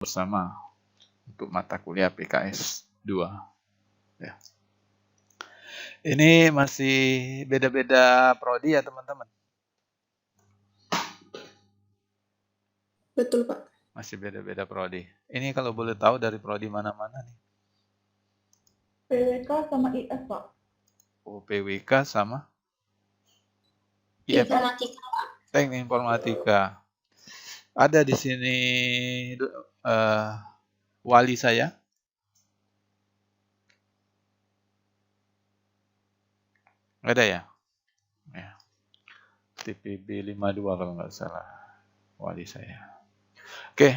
bersama untuk mata kuliah PKS 2. Ya. Ini masih beda-beda prodi ya teman-teman? Betul, Pak. Masih beda-beda prodi. Ini kalau boleh tahu dari prodi mana-mana nih? PWK sama IF, Pak. Oh, PWK sama IF. Informatika, Pak. Teknik Informatika. Ada di sini wali saya. Ada ya? Ya. TPB 52 kalau nggak salah. Wali saya. Oke,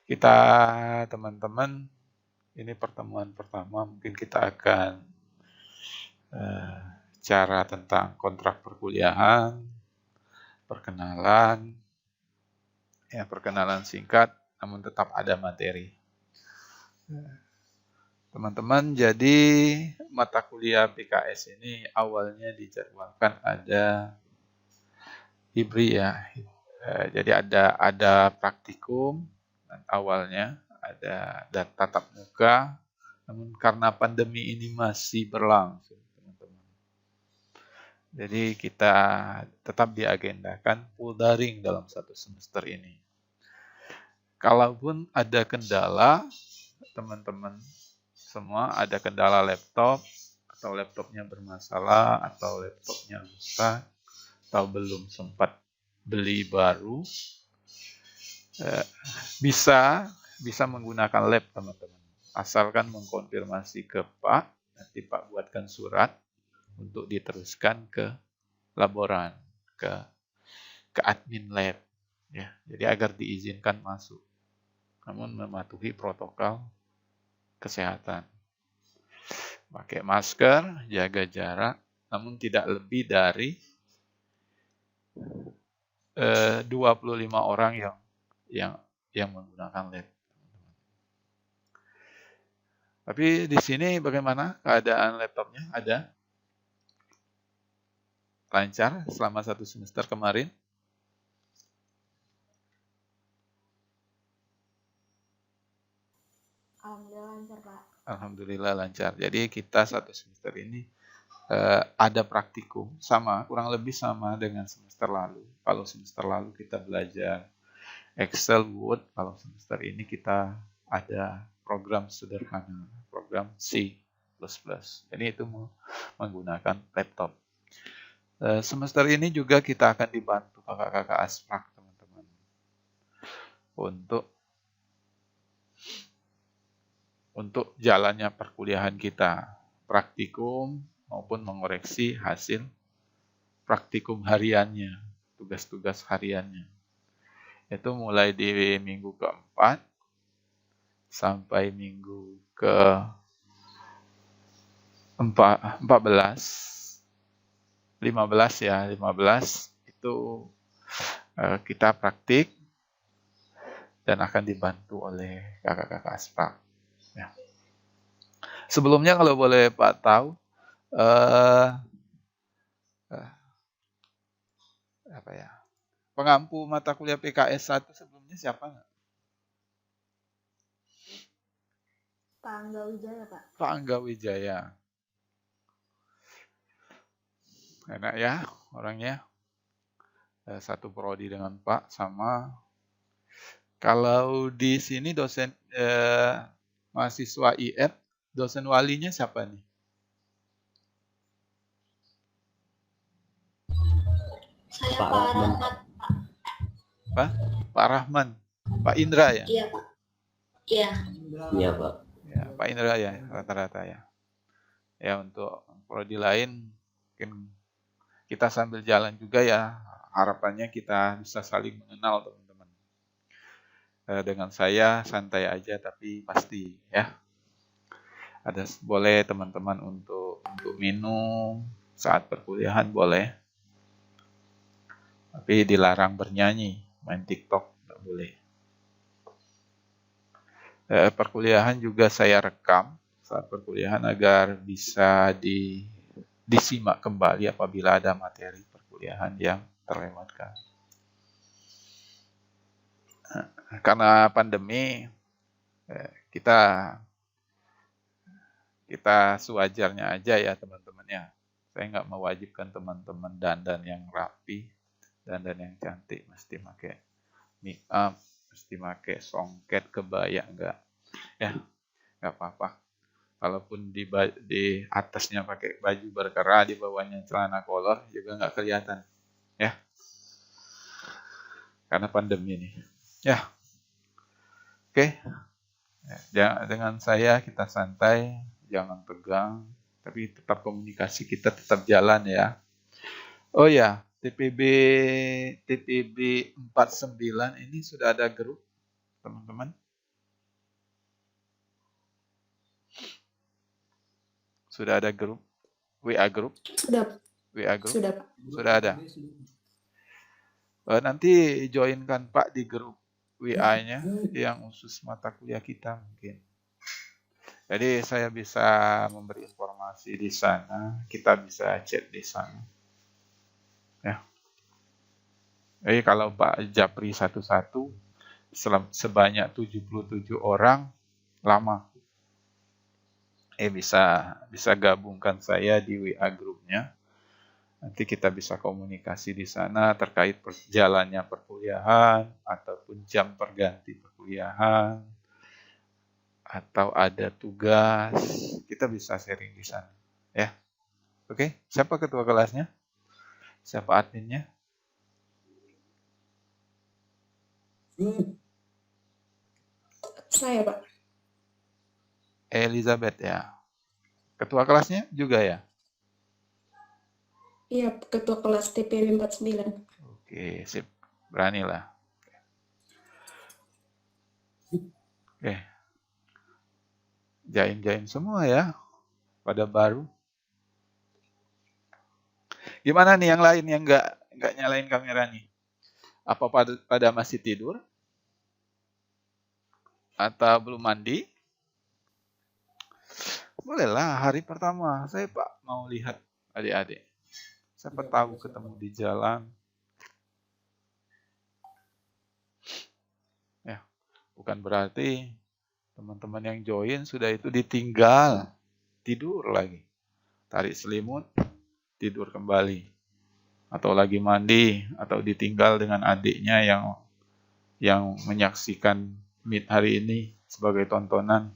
kita teman-teman, ini pertemuan pertama, mungkin kita akan cara tentang kontrak perkuliahan, perkenalan, ya perkenalan singkat, namun tetap ada materi. Teman-teman, jadi mata kuliah PKS ini awalnya dijadwalkan ada hibrid ya. Jadi ada praktikum awalnya, ada tatap muka, namun karena pandemi ini masih berlangsung, teman-teman. Jadi kita tetap diagendakan full daring dalam satu semester ini. Kalaupun ada kendala, teman-teman semua ada kendala laptop, atau laptopnya bermasalah, atau laptopnya rusak, atau belum sempat beli baru, bisa menggunakan lab, teman-teman. Asalkan mengkonfirmasi ke Pak, nanti Pak buatkan surat untuk diteruskan ke laboran, ke admin lab, ya. Jadi agar diizinkan masuk, namun mematuhi protokol kesehatan. Pakai masker, jaga jarak, namun tidak lebih dari 25 orang yang menggunakan lab. Tapi di sini bagaimana keadaan laptopnya? Ada? Lancar selama satu semester kemarin? Alhamdulillah lancar, Pak. Alhamdulillah lancar. Jadi kita satu semester ini ada praktikum, kurang lebih sama dengan semester lalu. Kalau semester lalu kita belajar Excel, Word, kalau semester ini kita ada program sederhana, program C++. Jadi itu menggunakan laptop. Semester ini juga kita akan dibantu kakak-kakak Asprak, teman-teman, untuk jalannya perkuliahan kita, praktikum maupun mengoreksi hasil praktikum hariannya, tugas-tugas hariannya. Itu mulai di minggu keempat sampai minggu ke-14, 15 ya, 15 itu kita praktik dan akan dibantu oleh kakak-kakak Asprak. Ya. Sebelumnya kalau boleh Pak tahu, pengampu mata kuliah PKS 1 sebelumnya siapa nggak? Pak Angga Wijaya, Pak. Pak Angga Wijaya. Enak ya orangnya. Satu prodi dengan Pak sama. Kalau di sini dosen mahasiswa IF, dosen walinya siapa nih? Saya Pak Rahmat, Pak. Pak Rahman. Pak Indra ya? Iya, Pak. Iya. Iya, Pak. Ya, Pak Indra ya, rata-rata ya. Ya, untuk prodi lain mungkin kita sambil jalan juga ya. Harapannya kita bisa saling mengenal, teman-teman. Dengan saya santai aja tapi pasti ya. Boleh teman-teman untuk minum saat perkuliahan boleh. Tapi dilarang bernyanyi, main TikTok nggak boleh. Perkuliahan juga saya rekam saat perkuliahan agar bisa disimak kembali apabila ada materi perkuliahan yang terlewatkan. Karena pandemi, kita sewajarnya aja ya teman-teman ya. Saya nggak mewajibkan teman-teman dandan yang rapi, dandan yang cantik, mesti pakai make up, mesti pakai songket, kebaya, enggak. Ya, nggak apa-apa. Kalaupun di atasnya pakai baju berkerah, di bawahnya celana kolor juga nggak kelihatan, ya. Karena pandemi ini. Ya, oke. Ya, dengan saya kita santai, jangan tegang, tapi tetap komunikasi kita tetap jalan ya. Oh ya, TPB 49 ini sudah ada grup, teman-teman. Sudah ada grup, WA grup? Sudah. WA grup? Sudah, Pak. Sudah ada. Nanti joinkan Pak di grup WA-nya yang khusus mata kuliah kita mungkin. Jadi saya bisa memberi informasi di sana, kita bisa chat di sana. Ya. Jadi kalau Pak Japri satu-satu sebanyak 77 orang lama. Bisa gabungkan saya di WA grupnya. Nanti kita bisa komunikasi di sana terkait jalannya perkuliahan ataupun jam perganti perkuliahan atau ada tugas, kita bisa sharing di sana, ya. Oke, siapa ketua kelasnya? Siapa adminnya? Saya, Pak. Elizabeth ya. Ketua kelasnya juga ya? Iya, ketua kelas TPB 49. Oke, sip. Beranilah. Oke. Jaim-jaim semua ya. Pada baru. Gimana nih yang lain yang nggak nyalain kamera nih? Apa pada masih tidur? Atau belum mandi? Bolehlah, hari pertama. Saya Pak mau lihat adik-adik. Siapa tahu ketemu di jalan. Ya, bukan berarti teman-teman yang join sudah itu ditinggal. Tidur lagi. Tarik selimut, tidur kembali. Atau lagi mandi, atau ditinggal dengan adiknya yang menyaksikan Meet hari ini sebagai tontonan.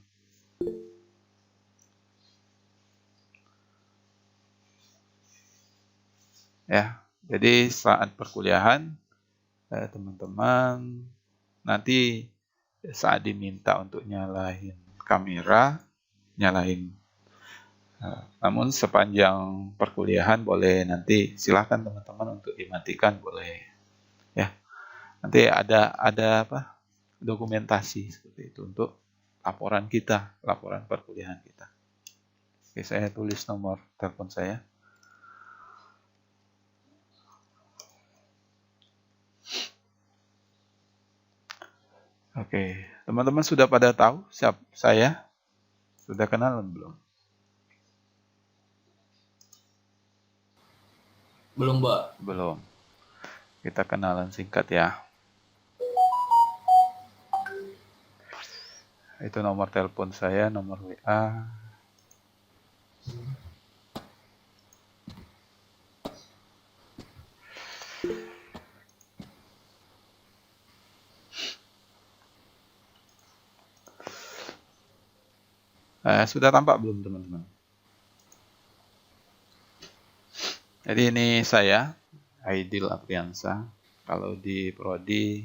Ya, jadi saat perkuliahan, teman-teman nanti saat diminta untuk nyalain kamera, nyalain. Namun sepanjang perkuliahan boleh nanti silakan teman-teman untuk dimatikan boleh. Ya, nanti ada apa? Dokumentasi seperti itu untuk laporan kita, laporan perkuliahan kita. Oke, saya tulis nomor telepon saya. Oke, teman-teman sudah pada tahu siapa saya? Sudah kenalan belum? Belum, Mbak. Belum. Kita kenalan singkat ya. Itu nomor telepon saya, nomor WA. Sudah tampak belum teman-teman? Jadi ini saya, Aidil Apriansa. Kalau di Prodi,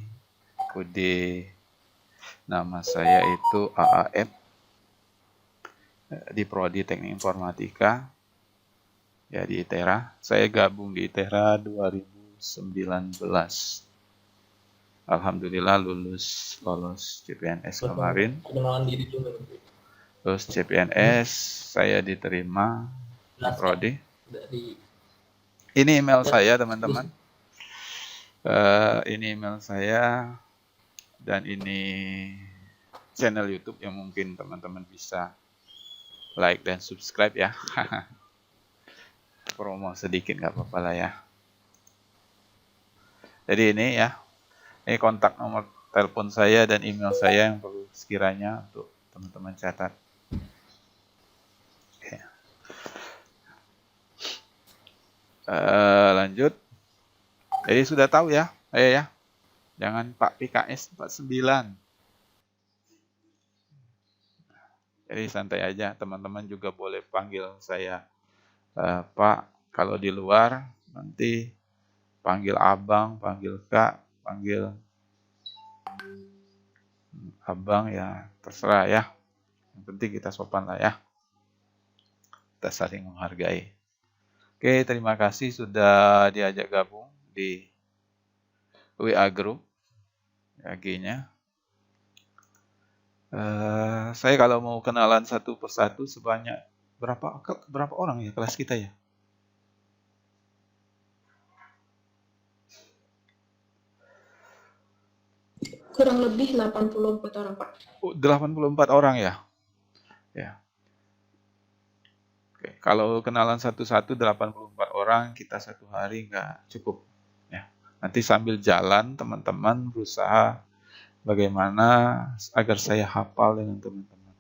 kode nama saya itu AAF. Di Prodi Teknik Informatika. Ya di ITERA. Saya gabung di ITERA 2019. Alhamdulillah lolos CPNS kemarin. Kenalan diri dulu. Terus CPNS saya diterima di Prodi. Ini email saya teman-teman. Ini email saya dan ini channel YouTube yang mungkin teman-teman bisa like dan subscribe ya. Promo sedikit nggak apa-apa lah ya. Jadi ini ya, ini kontak nomor telepon saya dan email saya yang perlu sekiranya untuk teman-teman catat. Oke. Lanjut. Jadi sudah tahu ya, ya. Jangan Pak PKS 49. Jadi santai aja, teman-teman juga boleh panggil saya Pak. Kalau di luar nanti panggil Abang, panggil Kak, panggil Abang ya terserah ya. Yang penting kita sopan lah ya. Kita saling menghargai. Oke, terima kasih sudah diajak gabung di WA Group. AG-nya. Saya kalau mau kenalan satu persatu sebanyak berapa orang ya kelas kita ya? Kurang lebih 84 orang, Pak. 84 orang ya? Ya. Oke, kalau kenalan satu-satu 84 orang, kita satu hari nggak cukup. Ya. Nanti sambil jalan, teman-teman berusaha bagaimana agar saya hafal dengan teman-teman.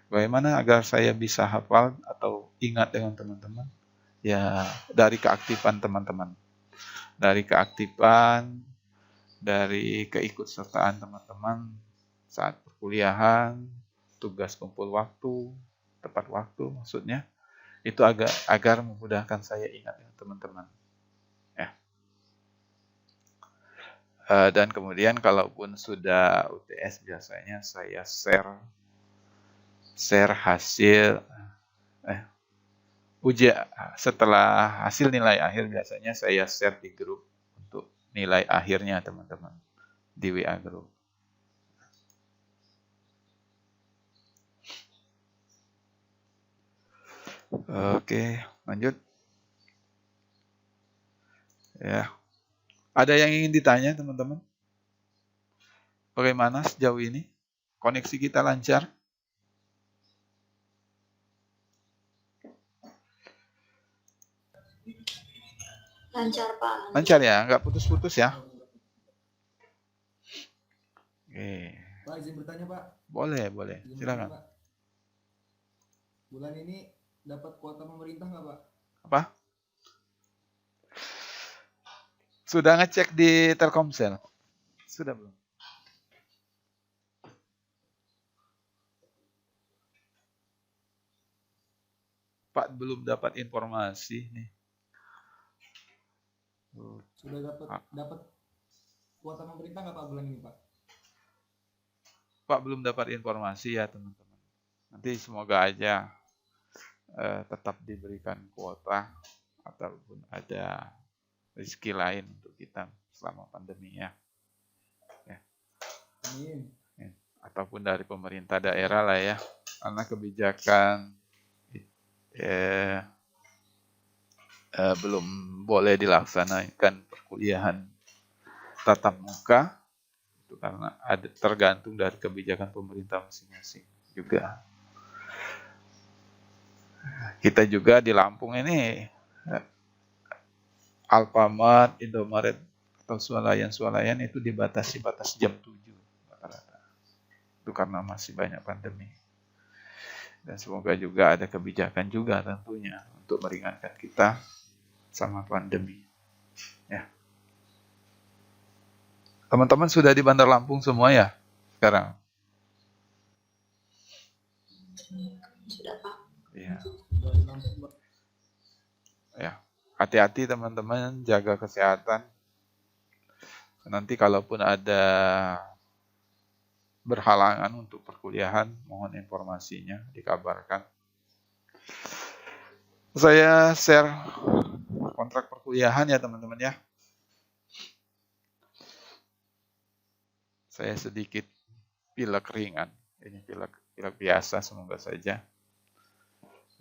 Bagaimana agar saya bisa hafal atau ingat dengan teman-teman? Ya, dari keaktifan teman-teman. Dari keaktifan, dari keikutsertaan teman-teman saat perkuliahan, tugas kumpul waktu, tepat waktu maksudnya, itu agar memudahkan saya ingat dengan teman-teman. Ya. Dan kemudian kalaupun sudah UTS biasanya saya share hasil ujian setelah hasil nilai akhir biasanya saya share di grup untuk nilai akhirnya teman-teman di WA Group. Oke, lanjut. Ya. Ada yang ingin ditanya teman-teman? Bagaimana sejauh ini? Koneksi kita lancar? Lancar, Pak. Lancar ya, nggak putus-putus ya? Oke. Pak, izin bertanya, Pak. Boleh. Izin Silakan. bertanya, Pak. Bulan ini dapat kuota pemerintah nggak, Pak? Apa? Sudah ngecek di Telkomsel? Sudah belum? Pak belum dapat informasi nih. Sudah dapat kuota pemerintah nggak, Pak, bulan ini, Pak? Pak belum dapat informasi ya teman-teman. Nanti semoga aja tetap diberikan kuota ataupun ada rezeki lain untuk kita selama pandemi ya. Amin. Ataupun dari pemerintah daerah lah ya. Karena kebijakan belum boleh dilaksanakan perkuliahan tatap muka itu karena tergantung dari kebijakan pemerintah masing-masing juga. Kita juga di Lampung ini Alfamart, Indomaret atau swalayan itu dibatasi batas jam 7 rata-rata. Itu karena masih banyak pandemi. Dan semoga juga ada kebijakan juga tentunya untuk meringankan kita sama pandemi. Ya. Teman-teman sudah di Bandar Lampung semua ya sekarang? Sudah, Pak. Ya. Ya. Hati-hati teman-teman, jaga kesehatan. Nanti kalaupun ada berhalangan untuk perkuliahan, mohon informasinya dikabarkan. Saya share kontrak perkuliahan ya teman-teman ya. Saya sedikit pilek ringan, ini pilek biasa semoga saja.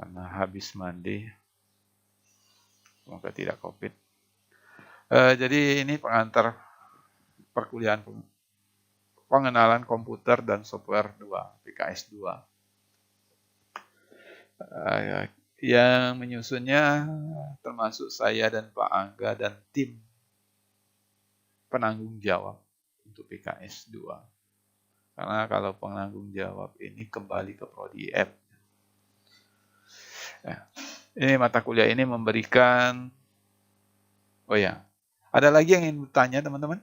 Karena habis mandi, semoga tidak COVID. Jadi ini pengantar perkuliahan pengenalan komputer dan software 2, PKS 2. Yang menyusunnya termasuk saya dan Pak Angga dan tim penanggung jawab untuk PKS 2. Karena kalau penanggung jawab ini kembali ke Prodi IF. Ya. Ini mata kuliah ini memberikan, oh ya, ada lagi yang ingin bertanya teman-teman?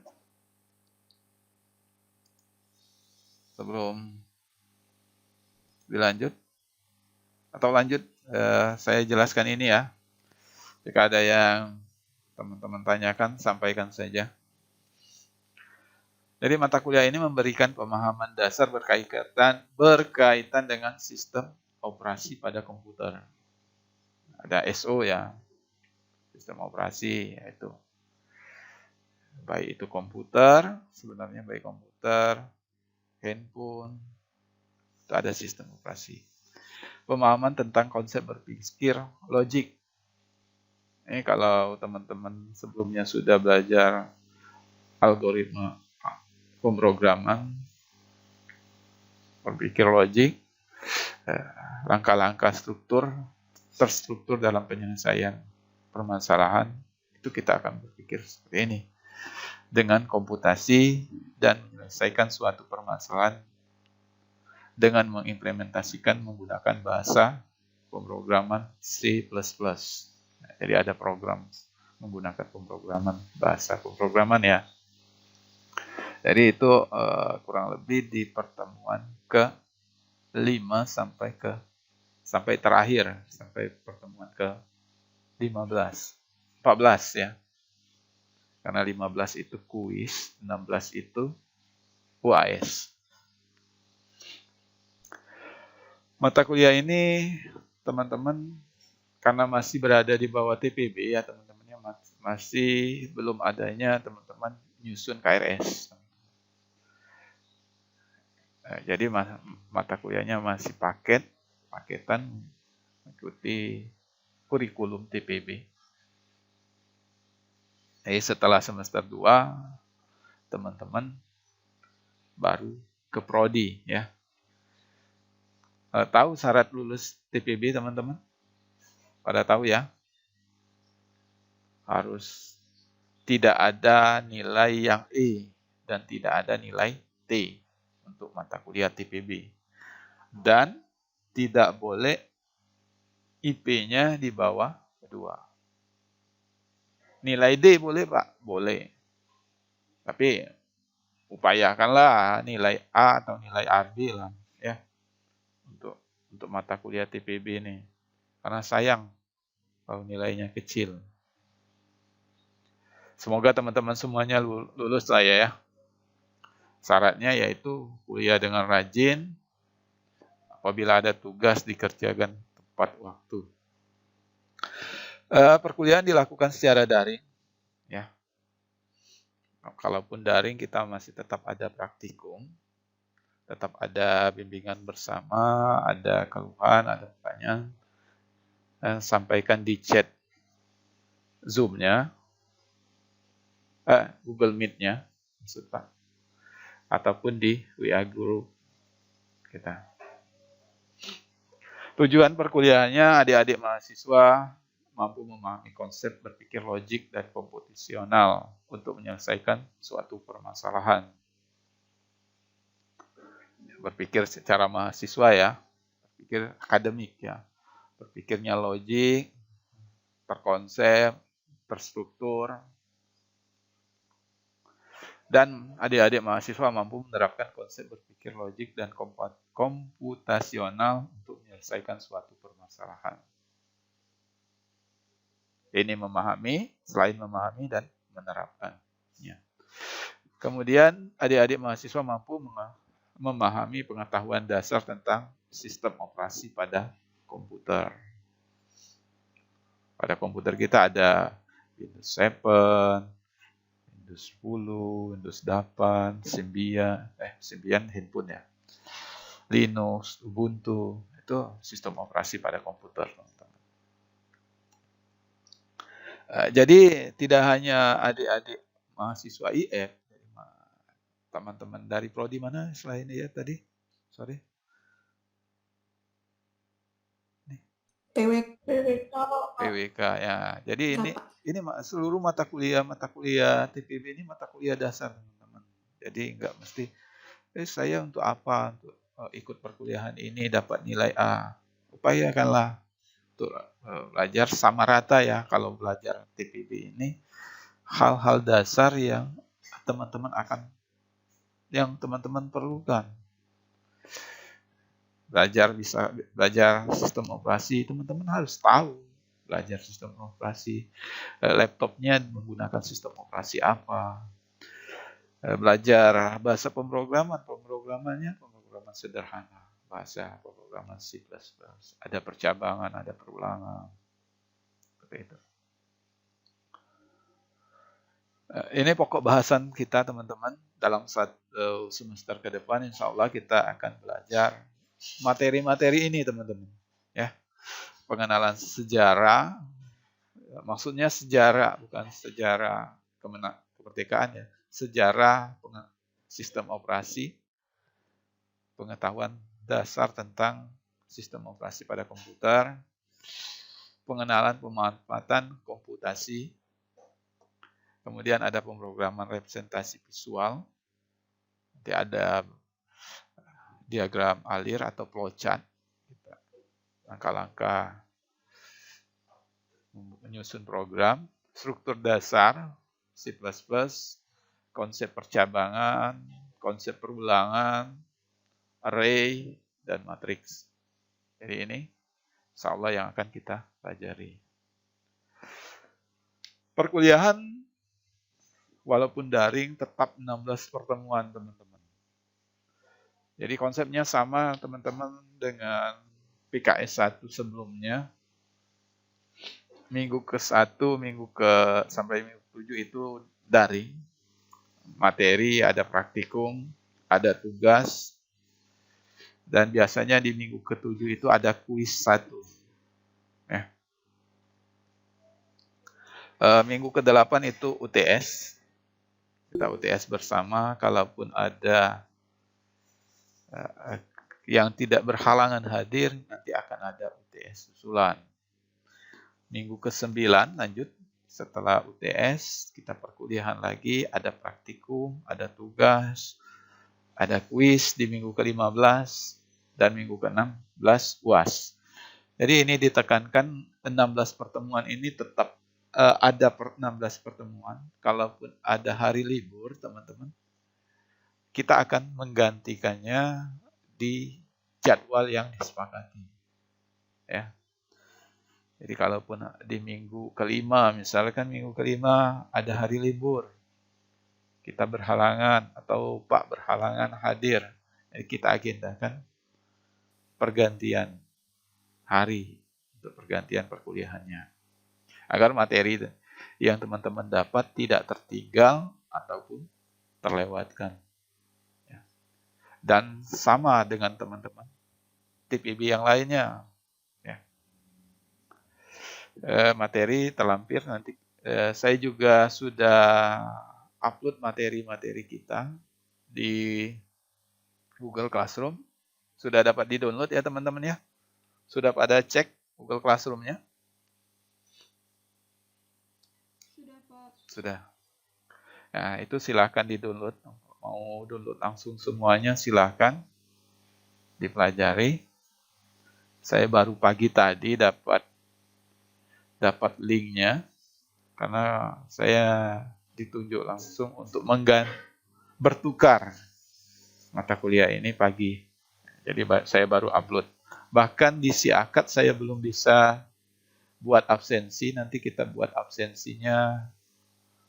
Sebelum dilanjut? Atau lanjut, saya jelaskan ini ya. Jika ada yang teman-teman tanyakan, sampaikan saja. Jadi mata kuliah ini memberikan pemahaman dasar berkaitan dengan sistem operasi pada komputer. Ada SO ya, sistem operasi, yaitu baik itu komputer, sebenarnya baik komputer, handphone, itu ada sistem operasi. Pemahaman tentang konsep berpikir logik. Ini kalau teman-teman sebelumnya sudah belajar algoritma pemrograman, berpikir logik, langkah-langkah terstruktur dalam penyelesaian permasalahan, itu kita akan berpikir seperti ini. Dengan komputasi dan menyelesaikan suatu permasalahan dengan mengimplementasikan menggunakan bahasa pemrograman C++. Jadi ada program menggunakan bahasa pemrograman ya. Jadi itu kurang lebih di pertemuan ke-5 sampai pertemuan ke-15. 14 ya. Karena 15 itu kuis, 16 itu UAS. Mata kuliah ini teman-teman karena masih berada di bawah TPB ya teman-temannya, masih belum adanya teman-teman nyusun KRS. Jadi mata kuliahnya masih paketan mengikuti kurikulum TPB. Jadi setelah semester 2 teman-teman baru ke prodi ya. Tahu syarat lulus TPB teman-teman? Pada tahu ya? Harus tidak ada nilai yang E dan tidak ada nilai T untuk mata kuliah TPB. Dan tidak boleh IP-nya di bawah 2. Nilai D boleh Pak? Boleh. Tapi upayakanlah nilai A atau nilai AB lah ya untuk mata kuliah TPB ini. Karena sayang kalau nilainya kecil. Semoga teman-teman semuanya lulus lah ya. Syaratnya yaitu kuliah dengan rajin, apabila ada tugas dikerjakan tepat waktu. Perkuliahan dilakukan secara daring, ya. Kalaupun daring kita masih tetap ada praktikum, tetap ada bimbingan bersama, ada keluhan, ada pertanyaan, sampaikan di chat Zoom-nya, Google Meet-nya, maksud Pak, ataupun di WA Guru kita. Tujuan perkuliahannya adik-adik mahasiswa mampu memahami konsep berpikir logik dan komputasional untuk menyelesaikan suatu permasalahan. Berpikir secara mahasiswa ya, berpikir akademik ya, berpikirnya logik, terkonsep, terstruktur. Dan adik-adik mahasiswa mampu menerapkan konsep berpikir logik dan komputasional untuk menyelesaikan suatu permasalahan. Ini selain memahami dan menerapkannya. Kemudian adik-adik mahasiswa mampu memahami pengetahuan dasar tentang sistem operasi pada komputer. Pada komputer kita ada Windows 7, Windows 10, Windows 8, Symbian handphone ya. Linux, Ubuntu, itu sistem operasi pada komputer. Jadi tidak hanya adik-adik mahasiswa IF, teman-teman dari prodi mana selain IF tadi? Sorry. PWK ya. Jadi ini seluruh mata kuliah TPB ini mata kuliah dasar teman-teman. Jadi nggak mesti, saya untuk apa? Untuk ikut perkuliahan ini dapat nilai A. Upayakanlah untuk belajar sama rata ya. Kalau belajar TPB ini, hal-hal dasar yang teman-teman perlukan. Belajar sistem operasi, teman-teman harus tahu belajar sistem operasi. Laptopnya menggunakan sistem operasi apa. Belajar bahasa pemrogramannya pemrograman sederhana, bahasa pemrograman C++. Ada percabangan, ada perulangan. Seperti itu. Ini pokok bahasan kita teman-teman. Dalam satu semester ke depan insya Allah kita akan belajar materi-materi ini teman-teman. Ya, pengenalan sejarah, maksudnya sejarah bukan sejarah kemerdekaan ya, sejarah sistem operasi, pengetahuan dasar tentang sistem operasi pada komputer, pengenalan pemanfaatan komputasi. Kemudian ada pemrograman representasi visual. Nanti ada diagram alir atau flowchart. Langkah-langkah menyusun program, struktur dasar C++, konsep percabangan, konsep perulangan, array, dan matriks. Jadi ini insya Allah yang akan kita pelajari. Perkuliahan walaupun daring tetap 16 pertemuan teman-teman. Jadi konsepnya sama teman-teman dengan PKS 1 sebelumnya. Minggu ke-1, sampai minggu ke-7 itu daring. Materi, ada praktikum, ada tugas. Dan biasanya di minggu ke-7 itu ada kuis 1. Minggu ke-8 itu UTS. Kita UTS bersama, kalaupun ada yang tidak berhalangan hadir, nanti akan ada UTS susulan. Minggu ke-9 lanjut, setelah UTS, kita perkuliahan lagi, ada praktikum, ada tugas, ada kuis di minggu ke-15, dan minggu ke-16 UAS. Jadi ini ditekankan 16 pertemuan ini tetap ada 16 pertemuan. Kalaupun ada hari libur, teman-teman, kita akan menggantikannya di jadwal yang disepakati. Ya. Jadi kalaupun di minggu ke-5, misalkan minggu ke-5 ada hari libur, kita berhalangan atau Pak berhalangan hadir, jadi kita agendakan pergantian hari untuk pergantian perkuliahannya. Agar materi yang teman-teman dapat tidak tertinggal ataupun terlewatkan. Dan sama dengan teman-teman TPB yang lainnya. Materi terlampir nanti. Saya juga sudah upload materi-materi kita di Google Classroom. Sudah dapat di-download ya teman-teman ya? Sudah pada cek Google Classroom-nya? Sudah, Pak. Sudah. Nah, itu silahkan di-download. Mau download langsung semuanya silahkan dipelajari. Saya baru pagi tadi dapat linknya karena saya ditunjuk langsung untuk bertukar mata kuliah ini pagi. Jadi saya baru upload. Bahkan di SIAKAD saya belum bisa buat absensi. Nanti kita buat absensinya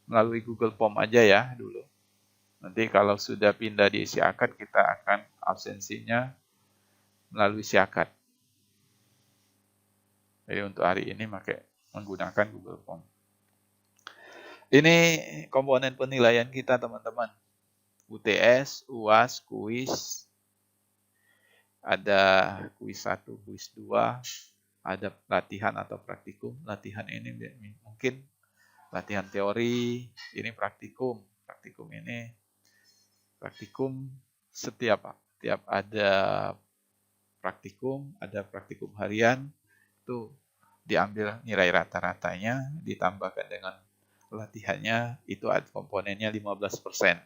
melalui Google Form aja ya dulu. Nanti kalau sudah pindah di SIAKAD kita akan absensinya melalui SIAKAD. Jadi untuk hari ini menggunakan Google Form. Ini komponen penilaian kita teman-teman. UTS, UAS, kuis. Ada kuis 1, kuis 2. Ada latihan atau praktikum. Latihan ini mungkin latihan teori. Ini praktikum. Praktikum setiap ada praktikum, ada praktikum harian. Itu diambil nilai rata-ratanya, ditambahkan dengan latihannya, itu ada komponennya 15%.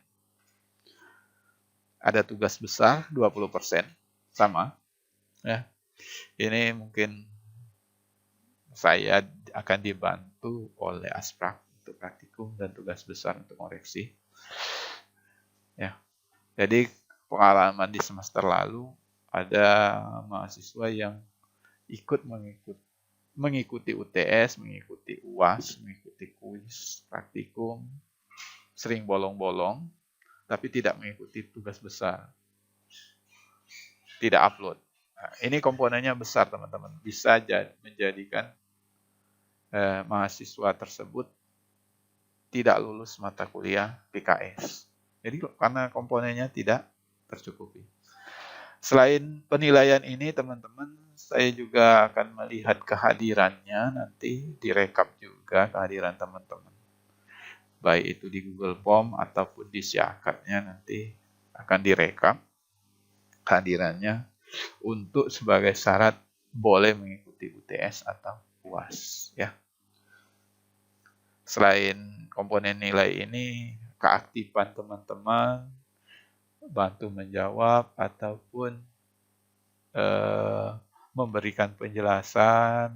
ada tugas besar 20%, sama. Ya. Ini mungkin saya akan dibantu oleh Asprak untuk praktikum dan tugas besar untuk koreksi. Ya. Jadi pengalaman di semester lalu ada mahasiswa yang mengikuti UTS, mengikuti UAS, mengikuti kuis, praktikum, sering bolong-bolong, tapi tidak mengikuti tugas besar. Tidak upload. Nah, ini komponennya besar, teman-teman. Bisa menjadikan mahasiswa tersebut tidak lulus mata kuliah PKS. Jadi karena komponennya tidak tercukupi. Selain penilaian ini, teman-teman, saya juga akan melihat kehadirannya, nanti direkap juga kehadiran teman-teman. Baik itu di Google Form ataupun di Siakatnya nanti akan direkap kehadirannya untuk sebagai syarat boleh mengikuti UTS atau UAS. Ya. Selain komponen nilai ini, keaktifan teman-teman, bantu menjawab ataupun memberikan penjelasan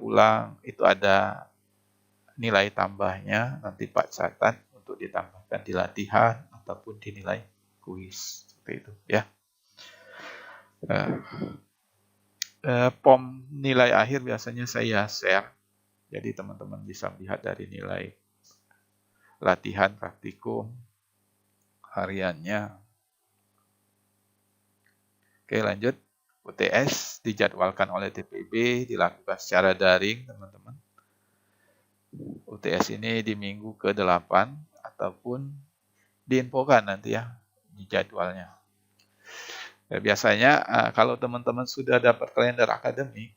ulang, itu ada nilai tambahnya, nanti Pak catat untuk ditambahkan di latihan ataupun dinilai kuis, seperti itu ya. Pom nilai akhir biasanya saya share, jadi teman-teman bisa melihat dari nilai latihan praktikum hariannya. Oke, lanjut. UTS dijadwalkan oleh TPB, dilakukan secara daring, teman-teman. UTS ini di minggu ke-8 ataupun diinfokan nanti ya di jadwalnya. Ya, biasanya kalau teman-teman sudah dapat kalender akademik,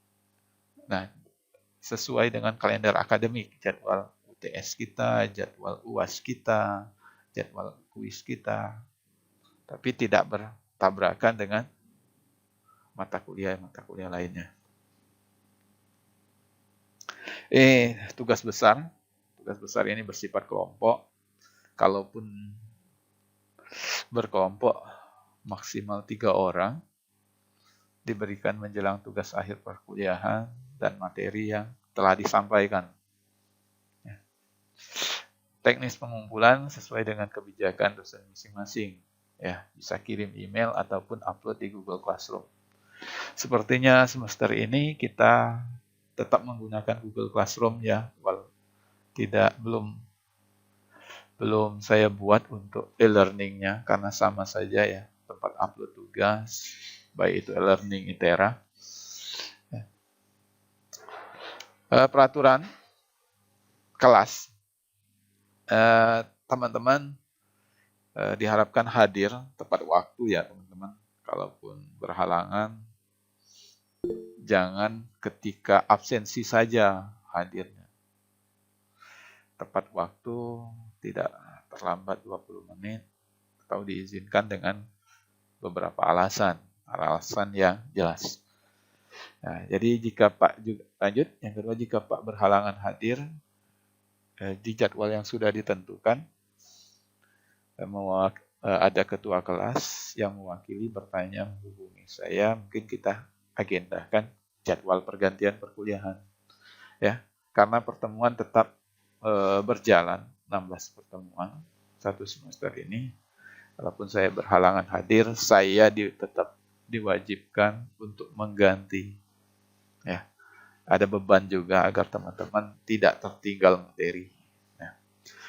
nah sesuai dengan kalender akademik, jadwal UTS kita, jadwal UAS kita, jadwal kuis kita, tapi tidak bertabrakan dengan mata kuliah lainnya. Tugas besar ini bersifat kelompok. Kalaupun berkelompok maksimal 3 orang, diberikan menjelang tugas akhir perkuliahan dan materi yang telah disampaikan. Ya. Teknis pengumpulan sesuai dengan kebijakan dosen masing-masing. Ya, bisa kirim email ataupun upload di Google Classroom. Sepertinya semester ini kita tetap menggunakan Google Classroom ya, belum saya buat untuk e-learningnya karena sama saja ya, tempat upload tugas, baik itu e-learning ITERA. Ya. Peraturan kelas, teman-teman diharapkan hadir tepat waktu ya teman-teman. Kalaupun berhalangan, jangan ketika absensi saja hadirnya. Tepat waktu, tidak terlambat 20 menit, atau diizinkan dengan beberapa alasan yang jelas. Nah, jadi jika Pak juga lanjut, yang kedua, jika Pak berhalangan hadir di jadwal yang sudah ditentukan, ada ketua kelas yang mewakili bertanya menghubungi saya, mungkin kita agendakan jadwal pergantian perkuliahan ya, karena pertemuan tetap berjalan 16 pertemuan satu semester ini. Walaupun saya berhalangan hadir, saya tetap diwajibkan untuk mengganti ya. Ada beban juga agar teman-teman tidak tertinggal materi ya.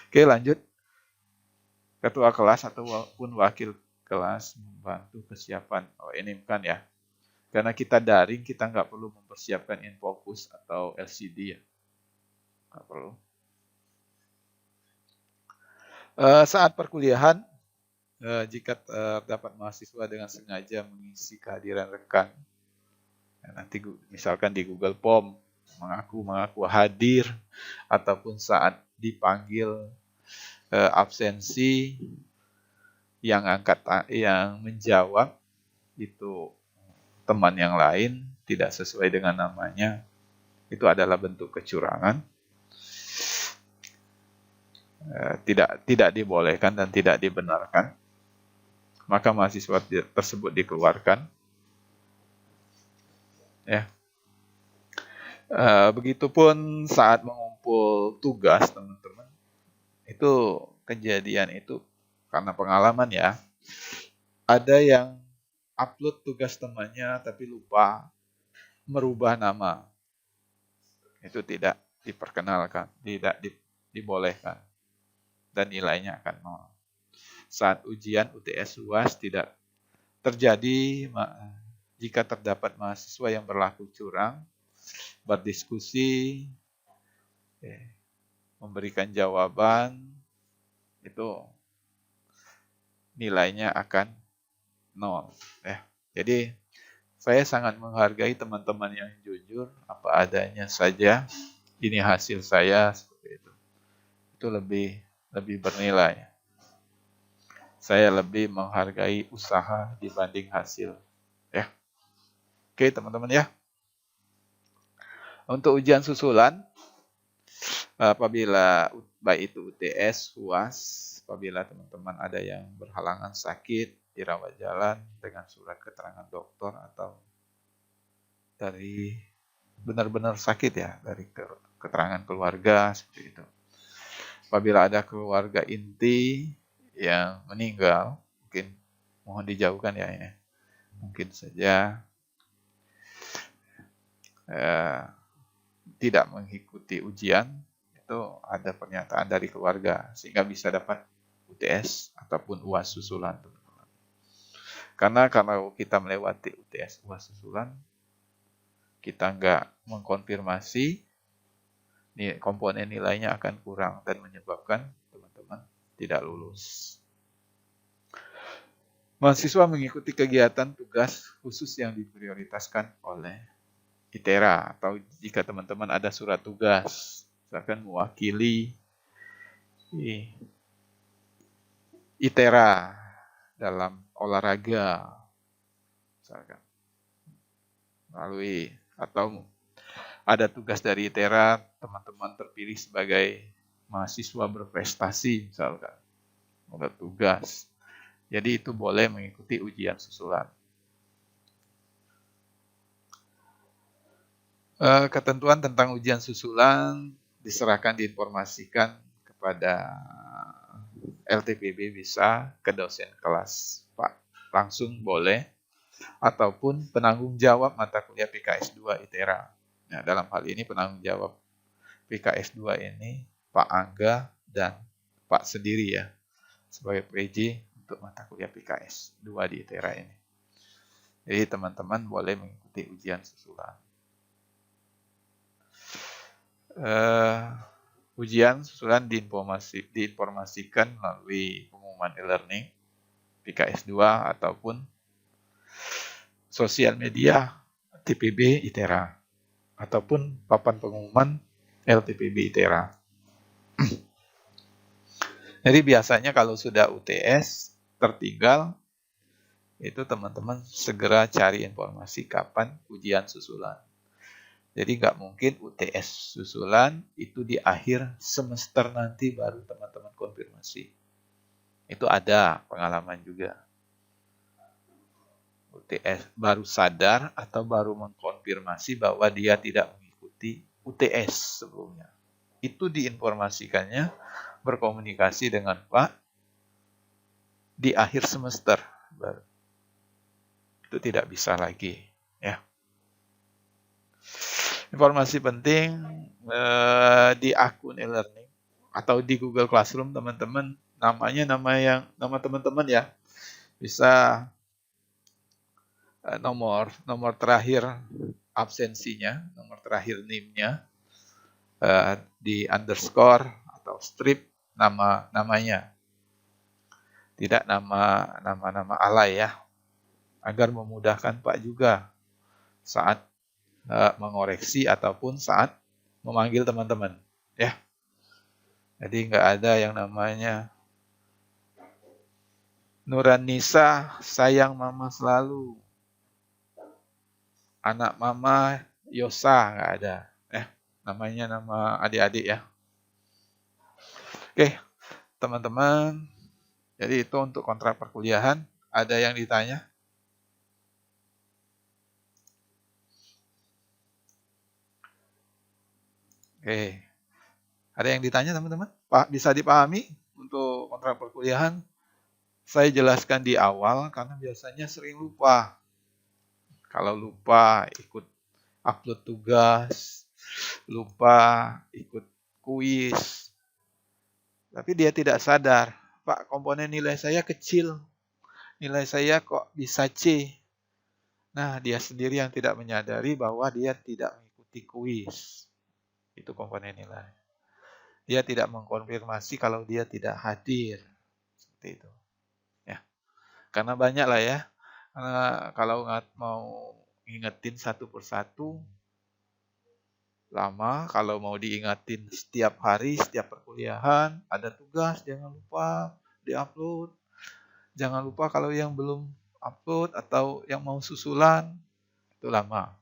Oke, lanjut. Ketua kelas ataupun wakil kelas membantu kesiapan. Ini kan ya. Karena kita daring, kita nggak perlu mempersiapkan InFocus atau LCD ya. Nggak perlu. Saat perkuliahan, jika terdapat mahasiswa dengan sengaja mengisi kehadiran rekan, nanti misalkan di Google Form, mengaku hadir, ataupun saat dipanggil absensi, yang menjawab itu teman yang lain, tidak sesuai dengan namanya, itu adalah bentuk kecurangan. Tidak dibolehkan dan tidak dibenarkan. maka mahasiswa tersebut dikeluarkan. Ya. Begitupun saat mengumpul tugas, teman-teman. Itu kejadian itu karena pengalaman ya. Ada yang upload tugas temannya tapi lupa merubah nama. Itu tidak diperkenalkan, tidak dibolehkan. Dan nilainya akan 0. Saat ujian UTS UAS tidak terjadi jika terdapat mahasiswa yang berlaku curang, berdiskusi, memberikan jawaban, itu nilainya akan 0. Jadi saya sangat menghargai teman-teman yang jujur, apa adanya saja. Ini hasil saya seperti itu. Itu lebih bernilai. Saya lebih menghargai usaha dibanding hasil. Ya. Oke, teman-teman ya. Untuk ujian susulan, apabila baik itu UTS, UAS, apabila teman-teman ada yang berhalangan sakit, dirawat jalan dengan surat keterangan dokter atau dari benar-benar sakit ya, dari keterangan keluarga seperti itu. Apabila ada keluarga inti yang meninggal, mungkin mohon dijauhkan ya ini. Mungkin saja tidak mengikuti ujian, itu ada pernyataan dari keluarga sehingga bisa dapat UTS ataupun UAS susulan, teman-teman. Karena kalau kita melewati UTS UAS susulan, kita nggak mengkonfirmasi, komponen nilainya akan kurang dan menyebabkan teman-teman tidak lulus. Mahasiswa mengikuti kegiatan tugas khusus yang diprioritaskan oleh ITERA, atau jika teman-teman ada surat tugas, misalkan mewakili ITERA dalam olahraga, misalkan melalui, atau ada tugas dari ITERA, teman-teman terpilih sebagai mahasiswa berprestasi, misalkan ada tugas. Jadi itu boleh mengikuti ujian susulan. Ketentuan tentang ujian susulan diinformasikan kepada LTPB, bisa ke dosen kelas Pak, langsung boleh, ataupun penanggung jawab mata kuliah PKS 2 ITERA. Nah, dalam hal ini penanggung jawab PKS 2 ini Pak Angga dan Pak sendiri ya, sebagai PJ untuk mata kuliah PKS 2 di ITERA ini. Jadi teman-teman boleh mengikuti ujian susulan. Ujian susulan diinformasikan melalui pengumuman e-learning PKS 2 ataupun sosial media TPB ITERA ataupun papan pengumuman LTPB ITERA. Jadi biasanya kalau sudah UTS tertinggal, itu teman-teman segera cari informasi kapan ujian susulan. Jadi nggak mungkin UTS susulan itu di akhir semester nanti baru teman-teman konfirmasi. Itu ada pengalaman juga. UTS baru sadar atau baru mengkonfirmasi bahwa dia tidak mengikuti UTS sebelumnya. Itu diinformasikannya, berkomunikasi dengan Pak di akhir semester baru. Itu tidak bisa lagi, ya. Informasi penting di akun e-learning atau di Google Classroom, teman-teman, nama teman-teman ya, bisa nomor terakhir absensinya, nomor terakhir NIM-nya, di underscore atau strip namanya, tidak nama alay ya, agar memudahkan Pak juga saat mengoreksi ataupun saat memanggil teman-teman, ya. Jadi nggak ada yang namanya Nuranisa sayang mama selalu, anak mama Yosa, nggak ada, namanya nama adik-adik ya. Oke, teman-teman. Jadi itu untuk kontrak perkuliahan. Ada yang ditanya? Oke. Ada yang ditanya teman-teman? Pak, bisa dipahami untuk kontrak perkuliahan? Saya jelaskan di awal karena biasanya sering lupa. Kalau lupa ikut upload tugas, lupa ikut kuis, tapi dia tidak sadar, Pak, komponen nilai saya kecil, nilai saya kok bisa C. Nah, dia sendiri yang tidak menyadari bahwa dia tidak mengikuti kuis. Itu komponen nilai. Dia tidak mengkonfirmasi kalau dia tidak hadir. Seperti itu. Ya. Karena banyak lah ya. Karena kalau mau ingetin satu persatu, lama. Kalau mau diingatin setiap hari, setiap perkuliahan, ada tugas, jangan lupa diupload. Jangan lupa kalau yang belum upload atau yang mau susulan, itu lama.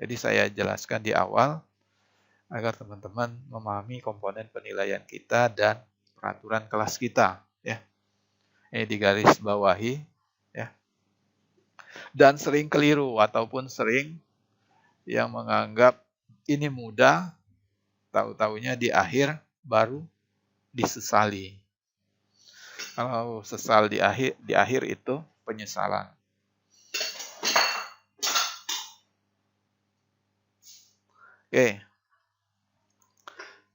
Jadi saya jelaskan di awal agar teman-teman memahami komponen penilaian kita dan peraturan kelas kita. Ya. Ini digaris bawahi. Ya. Dan sering keliru ataupun sering yang menganggap ini mudah, tahu-taunya di akhir baru disesali. Kalau sesal di akhir itu penyesalan. Oke.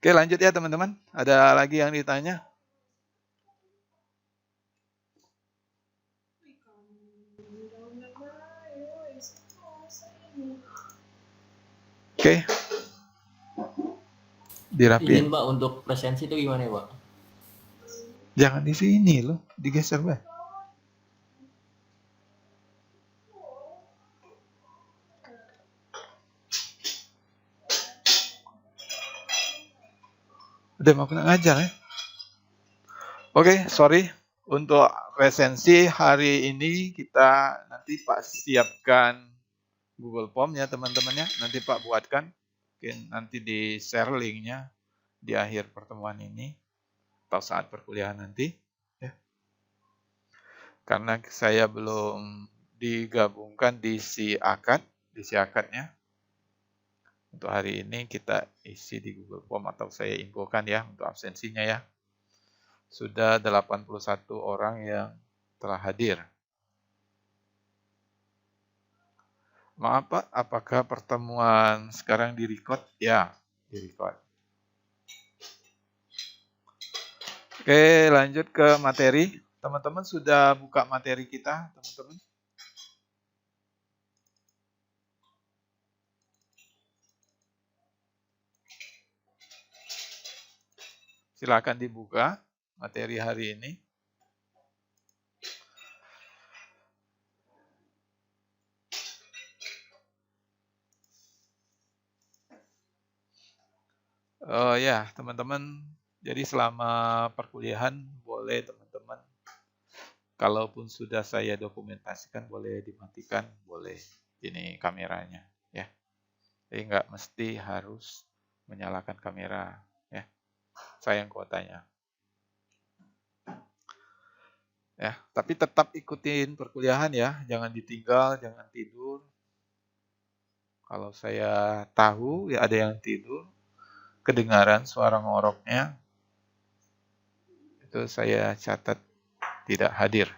Oke, lanjut ya teman-teman. Ada lagi yang ditanya? Oke. Dirapiin. Izin Pak untuk presensi itu gimana ya Pak? Jangan di sini loh, digeser Pak. Udah mau kena ngajar ya. Oke, sorry. Untuk presensi hari ini kita nanti Pak siapkan Google Form ya teman-teman ya. Nanti Pak buatkan. Mungkin nanti di share linknya di akhir pertemuan ini atau saat perkuliahan nanti. Ya. Karena saya belum digabungkan di si akadnya. Untuk hari ini kita isi di Google Form atau saya infokan ya untuk absensinya ya. Sudah 81 orang yang telah hadir. Maaf Pak, apakah pertemuan sekarang di-record? Ya, di-record. Oke, lanjut ke materi. Teman-teman sudah buka materi kita, teman-teman? Silakan dibuka materi hari ini. Oh ya, teman-teman. Jadi selama perkuliahan boleh teman-teman. Kalaupun sudah saya dokumentasikan boleh dimatikan, boleh ini kameranya ya. Jadi nggak mesti harus menyalakan kamera ya. Sayang kuotanya. Ya, tapi tetap ikutin perkuliahan ya, jangan ditinggal, jangan tidur. Kalau saya tahu ya ada yang tidur, kedengaran suara ngoroknya, itu saya catat tidak hadir.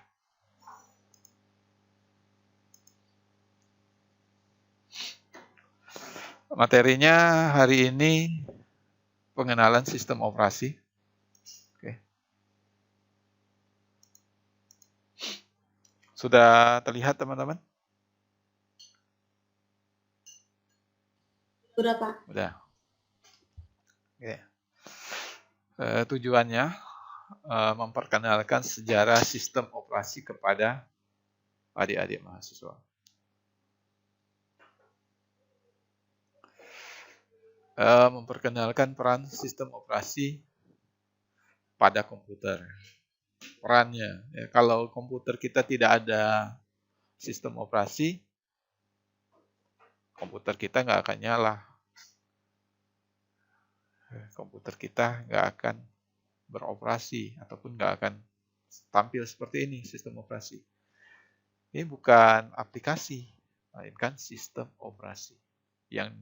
Materinya hari ini pengenalan sistem operasi. Oke. Sudah terlihat teman-teman? Sudah, Pak. Sudah. Oke. Tujuannya memperkenalkan sejarah sistem operasi kepada adik-adik mahasiswa. Memperkenalkan peran sistem operasi pada komputer. Perannya, ya, kalau komputer kita tidak ada sistem operasi, komputer kita nggak akan nyala. Komputer kita nggak akan beroperasi ataupun nggak akan tampil seperti ini sistem operasi. Ini bukan aplikasi, melainkan sistem operasi. Yang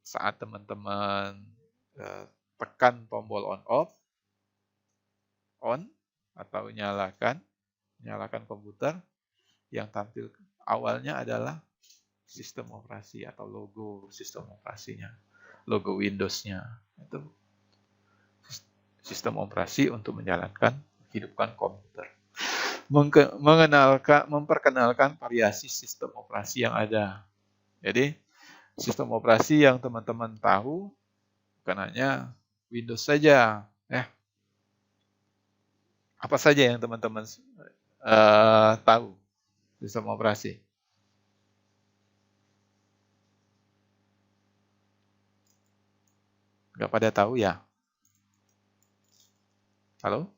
saat teman-teman tekan tombol on atau nyalakan komputer, yang tampil awalnya adalah sistem operasi atau logo sistem operasinya, logo Windows-nya. Itu sistem operasi untuk menjalankan, menghidupkan komputer. Memperkenalkan variasi sistem operasi yang ada. Jadi, sistem operasi yang teman-teman tahu bukan hanya Windows saja. Apa saja yang teman-teman tahu sistem operasi? Nggak pada tahu ya? Halo?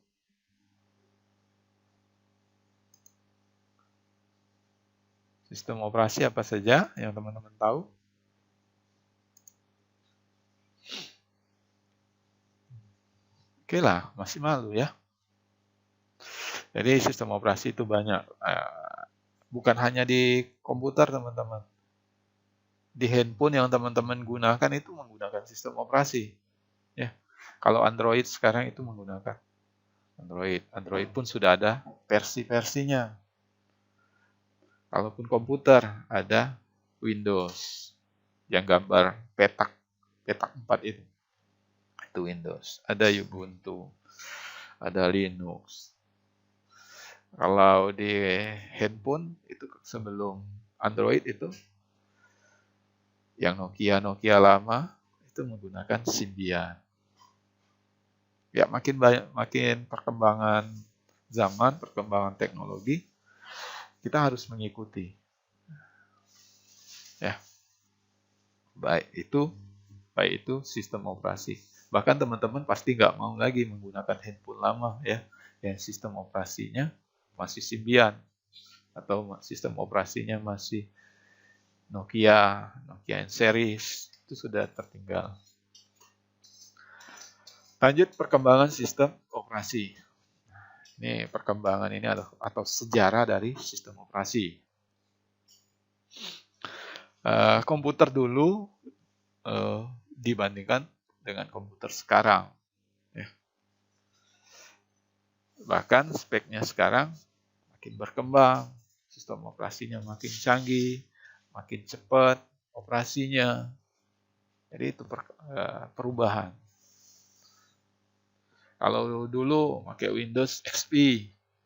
Sistem operasi apa saja yang teman-teman tahu? Oke lah, masih malu ya. Jadi sistem operasi itu banyak. Bukan hanya di komputer teman-teman. Di handphone yang teman-teman gunakan itu menggunakan sistem operasi. Ya. Kalau Android sekarang itu menggunakan Android. Android pun sudah ada versi-versinya. Kalaupun komputer ada Windows yang gambar petak 4 itu Windows. Ada Ubuntu, ada Linux. Kalau di handphone itu sebelum Android itu yang Nokia lama itu menggunakan Symbian. Ya makin perkembangan zaman, perkembangan teknologi, kita harus mengikuti. Ya. Baik itu sistem operasi. Bahkan teman-teman pasti nggak mau lagi menggunakan handphone lama ya, yang sistem operasinya masih Symbian atau sistem operasinya masih Nokia N series, itu sudah tertinggal. Lanjut perkembangan sistem operasi. Ini perkembangan ini atau sejarah dari sistem operasi. Komputer dulu dibandingkan dengan komputer sekarang. Ya. Bahkan speknya sekarang makin berkembang, sistem operasinya makin canggih, makin cepat operasinya. Jadi itu perubahan. Kalau dulu pakai Windows XP,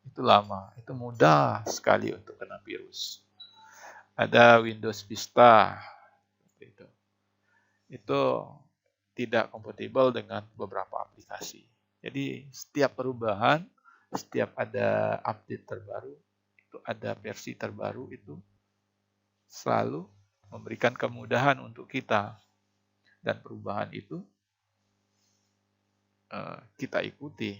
itu lama, itu mudah sekali untuk kena virus. Ada Windows Vista, itu tidak kompatibel dengan beberapa aplikasi. Jadi setiap perubahan, setiap ada update terbaru, itu ada versi terbaru itu selalu memberikan kemudahan untuk kita. Dan perubahan itu kita ikuti.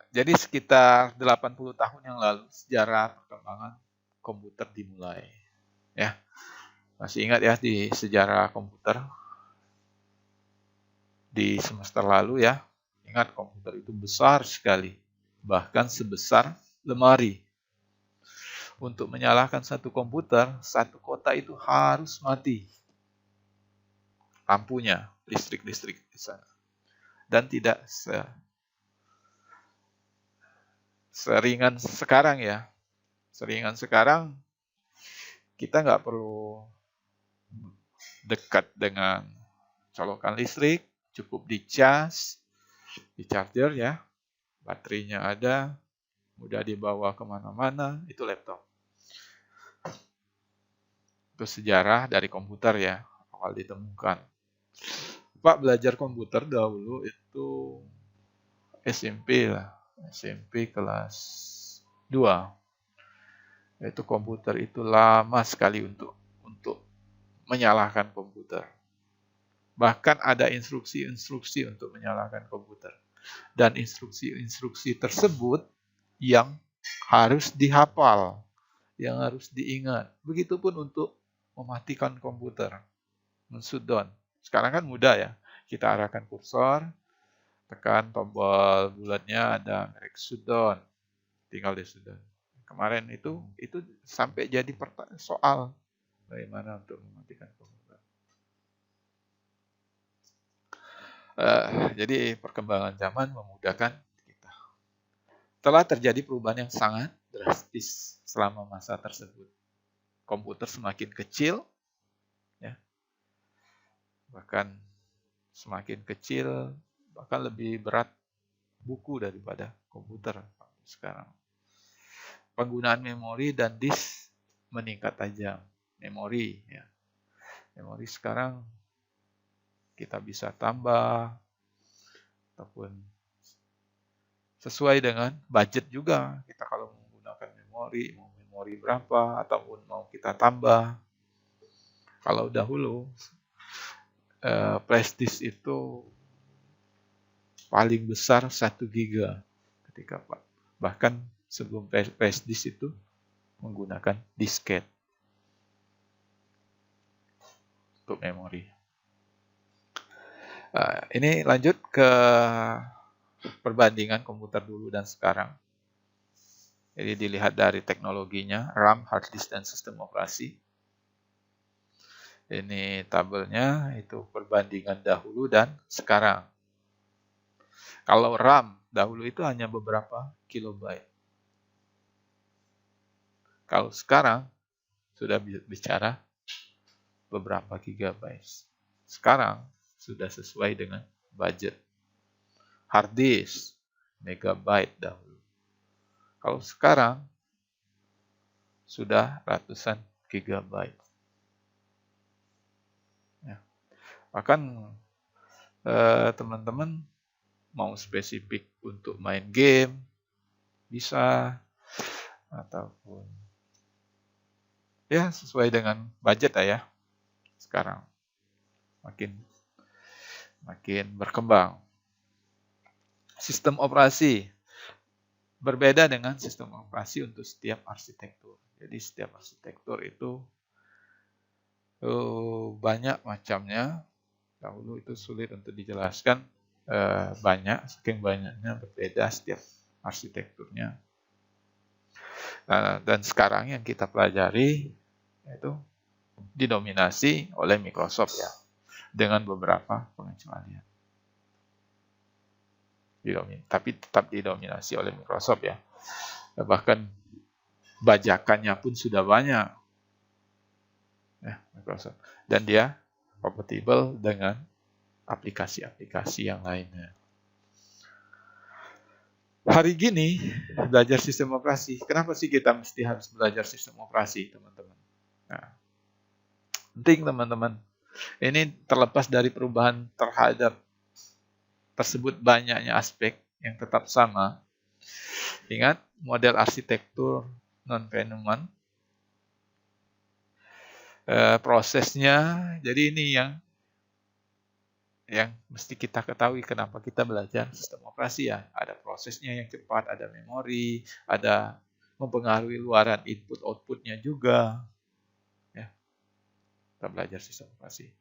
Jadi sekitar 80 tahun yang lalu sejarah perkembangan komputer dimulai. Ya. Masih ingat ya di sejarah komputer di semester lalu ya. Ingat komputer itu besar sekali. Bahkan sebesar lemari. Untuk menyalakan satu komputer, satu kota itu harus mati lampunya, listrik di sana. Dan tidak seringan sekarang ya. Seringan sekarang kita nggak perlu dekat dengan colokan listrik, cukup dicas, di charger ya, baterainya ada, mudah dibawa kemana-mana, itu laptop. Itu sejarah dari komputer ya, awal ditemukan. Pak belajar komputer dahulu itu SMP lah, SMP kelas 2. Itu komputer itu lama sekali untuk menyalakan komputer. Bahkan ada instruksi-instruksi untuk menyalakan komputer. Dan instruksi-instruksi tersebut yang harus dihafal, yang harus diingat. Begitupun untuk mematikan komputer, men-shutdown. Sekarang kan mudah ya, kita arahkan kursor, tekan tombol bulatnya ada merek shutdown, tinggal di shutdown. Kemarin itu sampai jadi soal bagaimana untuk mematikan komputer. Jadi perkembangan zaman memudahkan kita. Telah terjadi perubahan yang sangat drastis selama masa tersebut. Komputer semakin kecil, ya, bahkan semakin kecil, bahkan lebih berat buku daripada komputer sekarang. Penggunaan memori dan disk meningkat tajam. Memori, ya. Memori sekarang kita bisa tambah ataupun sesuai dengan budget juga. Kita kalau menggunakan memori, mau memori berapa ataupun mau kita tambah. Kalau dahulu flash disk itu paling besar 1 giga ketika bahkan sebelum flash disk itu menggunakan disket untuk memori. Ini lanjut ke perbandingan komputer dulu dan sekarang. Jadi dilihat dari teknologinya, RAM, hard disk, dan sistem operasi. Ini tabelnya, itu perbandingan dahulu dan sekarang. Kalau RAM, dahulu itu hanya beberapa kilobyte. Kalau sekarang, sudah bicara beberapa gigabyte. Sekarang, sudah sesuai dengan budget. Hard disk, megabyte dahulu. Kalau sekarang, sudah ratusan gigabyte. Ya. Bahkan teman-teman mau spesifik untuk main game, bisa, ataupun ya sesuai dengan budget ya. Sekarang makin berkembang. Sistem operasi berbeda dengan sistem operasi untuk setiap arsitektur. Jadi setiap arsitektur itu banyak macamnya. Dahulu itu sulit untuk dijelaskan, saking banyaknya berbeda setiap arsitekturnya. Dan sekarang yang kita pelajari itu didominasi oleh Microsoft ya, dengan beberapa pengecualian. Tapi tetap didominasi oleh Microsoft ya. Bahkan bajakannya pun sudah banyak ya, Microsoft. Dan dia kompatibel dengan aplikasi-aplikasi yang lainnya. Hari gini belajar sistem operasi. Kenapa sih kita mesti harus belajar sistem operasi, teman-teman? Nah, penting teman-teman. Ini terlepas dari perubahan terhadap tersebut banyaknya aspek yang tetap sama. Ingat, model arsitektur non-Feynman. Prosesnya, jadi ini yang mesti kita ketahui kenapa kita belajar sistem operasi ya. Ada prosesnya yang cepat, ada memori, ada mempengaruhi luaran input-outputnya juga. Ya, kita belajar sistem operasi.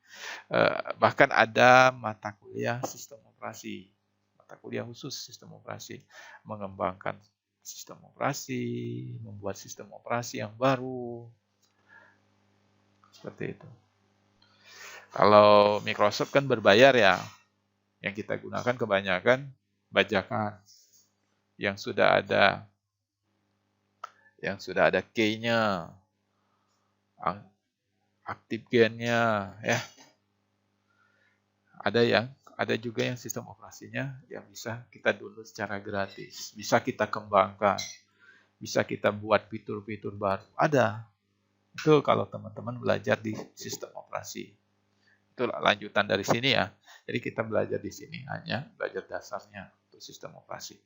Bahkan ada mata kuliah sistem operasi, mata kuliah khusus sistem operasi, mengembangkan sistem operasi, membuat sistem operasi yang baru, seperti itu. Kalau Microsoft kan berbayar ya, yang kita gunakan kebanyakan bajakan yang sudah ada key-nya, active gen-nya, ya. Ada juga yang sistem operasinya yang bisa kita download secara gratis, bisa kita kembangkan, bisa kita buat fitur-fitur baru. Ada. Itu kalau teman-teman belajar di sistem operasi. Itu lanjutan dari sini ya. Jadi kita belajar di sini hanya belajar dasarnya untuk sistem operasi.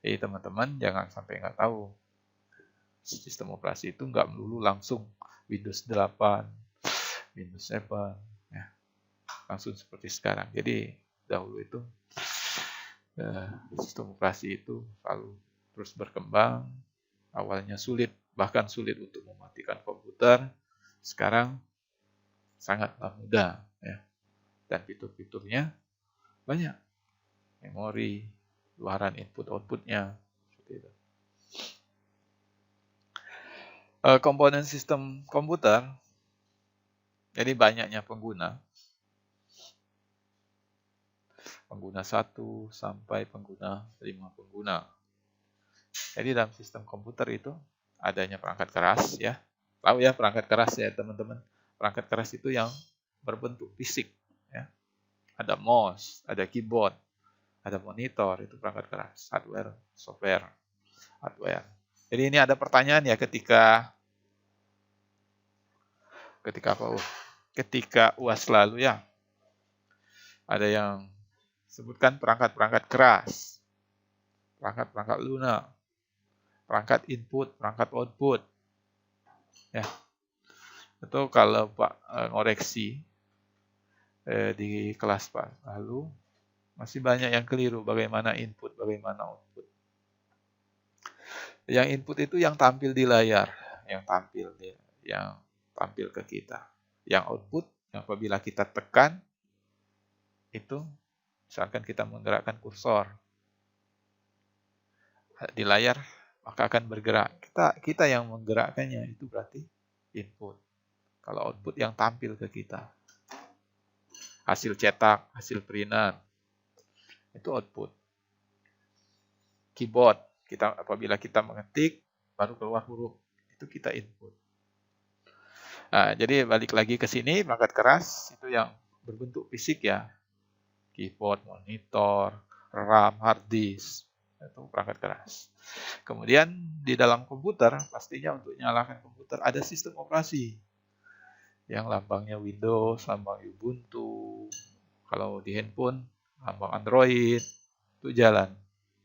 Jadi teman-teman jangan sampai nggak tahu. Sistem operasi itu nggak melulu langsung Windows 8, Windows 7, ya. Langsung seperti sekarang. Jadi dahulu itu sistem operasi itu selalu terus berkembang. Awalnya sulit, bahkan sulit untuk mematikan komputer. Sekarang sangatlah mudah ya. Dan fitur-fiturnya banyak. Memori, luaran input outputnya seperti itu. komponen sistem komputer, jadi banyaknya pengguna 1 sampai pengguna 5 pengguna. Jadi dalam sistem komputer itu adanya perangkat keras ya. Tahu ya perangkat keras ya teman-teman. Perangkat keras itu yang berbentuk fisik ya. Ada mouse, ada keyboard, ada monitor, itu perangkat keras, hardware, software, hardware. Jadi ini ada pertanyaan ya ketika apa? Ketika UAS lalu ya. Ada yang sebutkan perangkat-perangkat keras, perangkat-perangkat lunak, perangkat input, perangkat output. Ya. Itu kalau Pak ngoreksi di kelas Pak lalu masih banyak yang keliru bagaimana input, bagaimana output. Yang input itu yang tampil di layar, yang tampil ke kita. Yang output apabila kita tekan itu misalkan kita menggerakkan kursor di layar maka akan bergerak. Kita yang menggerakkannya itu berarti input. Kalau output yang tampil ke kita. Hasil cetak, hasil printan. Itu output. Keyboard, apabila kita mengetik baru keluar huruf, itu kita input. Nah, jadi balik lagi ke sini, perangkat keras itu yang berbentuk fisik ya. Keyboard, monitor, RAM, hard disk, itu perangkat keras. Kemudian di dalam komputer, pastinya untuk nyalakan komputer ada sistem operasi. Yang lambangnya Windows, lambang Ubuntu. Kalau di handphone, lambang Android, itu jalan.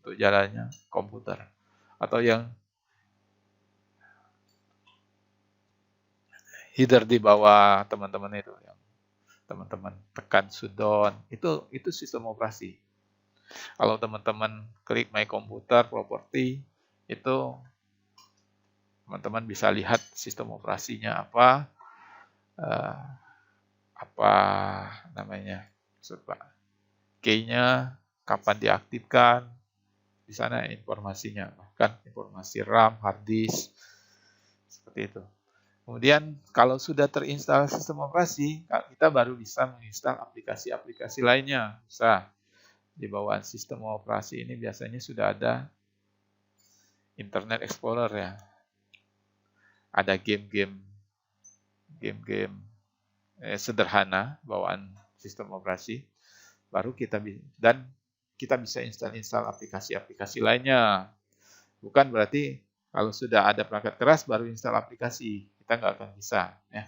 Untuk jalannya komputer. Atau yang header di bawah teman-teman itu. Yang teman-teman tekan shutdown, itu sistem operasi. Kalau teman-teman klik My Computer Property, itu teman-teman bisa lihat sistem operasinya apa namanya, key-nya, kapan diaktifkan, di sana informasinya, bahkan informasi RAM, hard disk, seperti itu. Kemudian kalau sudah terinstall sistem operasi, kita baru bisa menginstal aplikasi-aplikasi lainnya. Bisa di bawah sistem operasi ini biasanya sudah ada Internet Explorer ya. Ada game-game sederhana bawaan sistem operasi. Baru kita bisa install aplikasi-aplikasi lainnya. Bukan berarti kalau sudah ada perangkat keras baru install aplikasi. Kita nggak akan bisa ya.